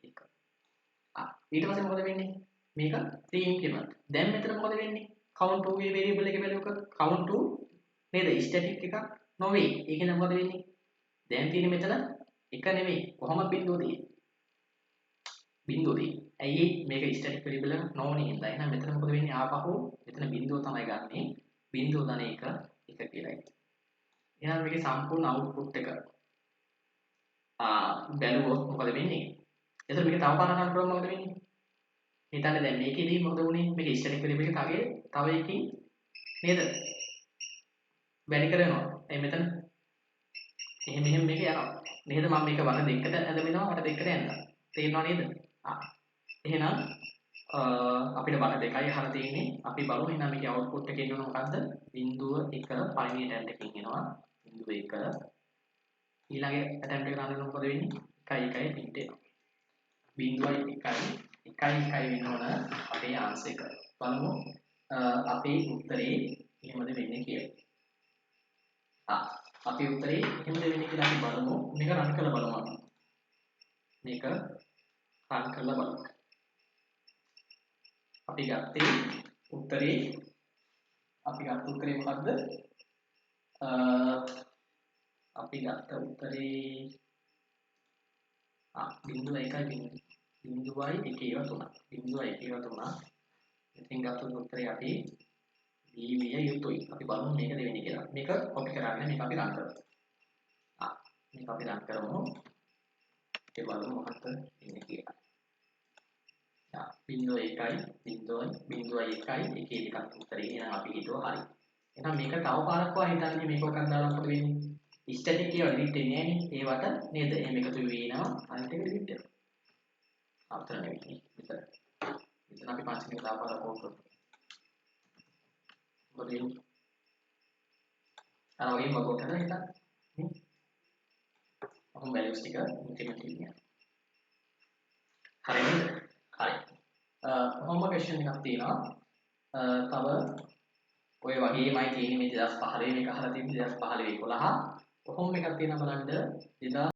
1. ඊට පස්සේ මොකද වෙන්නේ? මේක pre increment. දැන් මෙතන මොකද වෙන්නේ? count 2 ගේ variable එකේ value එක count 2 නේද? static එකක් නොවේ. ඒක නම් මොකද වෙන්නේ? දැන් තියෙන්නේ මෙතන 1 නෙමෙයි. කොහොමද බිඳුව තියෙන්නේ? බිඳුව තියෙන්නේ. ඇයි මේක static variable එක නොවනේ හින්දා. එහෙනම් මෙතන මොකද වෙන්නේ? ආපහු මෙතන බිඳුව තමයි ගන්නෙ. බිඳුව ධන 1 කියලායි. එහෙනම් මේකේ සම්පූර්ණ output එක බැලුවොත් මොකද වෙන්නේ? එතකොට මේක තව පාරක් රන් කරොත් මොකද වෙන්නේ? හිතන්න දැන් මේකෙදී මොකද වුනේ? මේක static variable එක තව එකකින් නේද? වැඩි කරනවා. එයි මෙතන එහෙම මේක යනවා. නේද? මම මේක වර දෙකකට ඇදමිනවා වට දෙකකට යනවා. තේරෙනව නේද? එහෙනම් අපිට වට දෙකයි අහලා තියෙන්නේ. අපි බලමු එහෙනම් මේකේ output එකේ එන්නේ මොකද්ද? බිංදුව 1 පළවෙනි attempt එකකින් එනවා. බිංදුව 1 ඊළඟ attempt එක ගන්න මොකද වෙන්නේ? 1 1 print වෙනවා. බිංදුවයි 1 වෙනවන අපේ ආන්සර් එක. බලමු අපේ උත්තරේ එහෙමද වෙන්නේ කියලා. අපේ උත්තරේ එහෙමද වෙන්නේ කියලා අපි බලමු. මේක රන් කරලා බලමු අපි. මේක රන් කරලා බලමු. අපි ගත්තේ උත්තරේ මොකද්ද? අපි ගත්ත උත්තරේ බිංදුව 1යි බිංදුවයි 1 ඒවා තුනක්. බිංදුවයි 1 ඒවා තුනක්. ඉතින් ගත්ත උත්තරේ අපි D විය යුතුයි. අපි බලමු මේක දෙවෙනි කියලා. මේක කොපි කරගෙන මේක අපි රන් කරමු. මේක අපි රන් කරමු. ඒ බලමු මොකක්ද ඉන්නේ කියලා. 0.1 එකේ එකක් උත්තරේ එහෙනම් අපි හිතුවා හරි. එහෙනම් මේක තව පාරක් වා හිතන්නේ මේක ඔකක් දාලා මොකද වෙන්නේ? ස්ටැටික් ඒවා ඩිලීට් වෙන්නේ නැහැ නේ. ඒවට නේද? එහෙම එකතු වෙනවා අනිත් එක ඩිලීට් වෙනවා. අවතර නෙවෙයි. මෙතන අපි පස්සේ තව පාරක් කෝඩ් කරමු. මොකද වෙන්නේ? අර වගේම වගෝ කරලා හිතන්න. ඔහොම වැලියුස් ටික ඉන්ක්‍රිමන්ට් වෙනවා. හරිද? හරි. ඔහොම ක්වෙස්චන් එකක් තියෙනවා. තව ඔය වගේමයි තියෙන්නේ මේ 2015 මේක අහලා තියෙන්නේ 2015 11. කොහොම එකක් තියෙනවා බලන්න 2000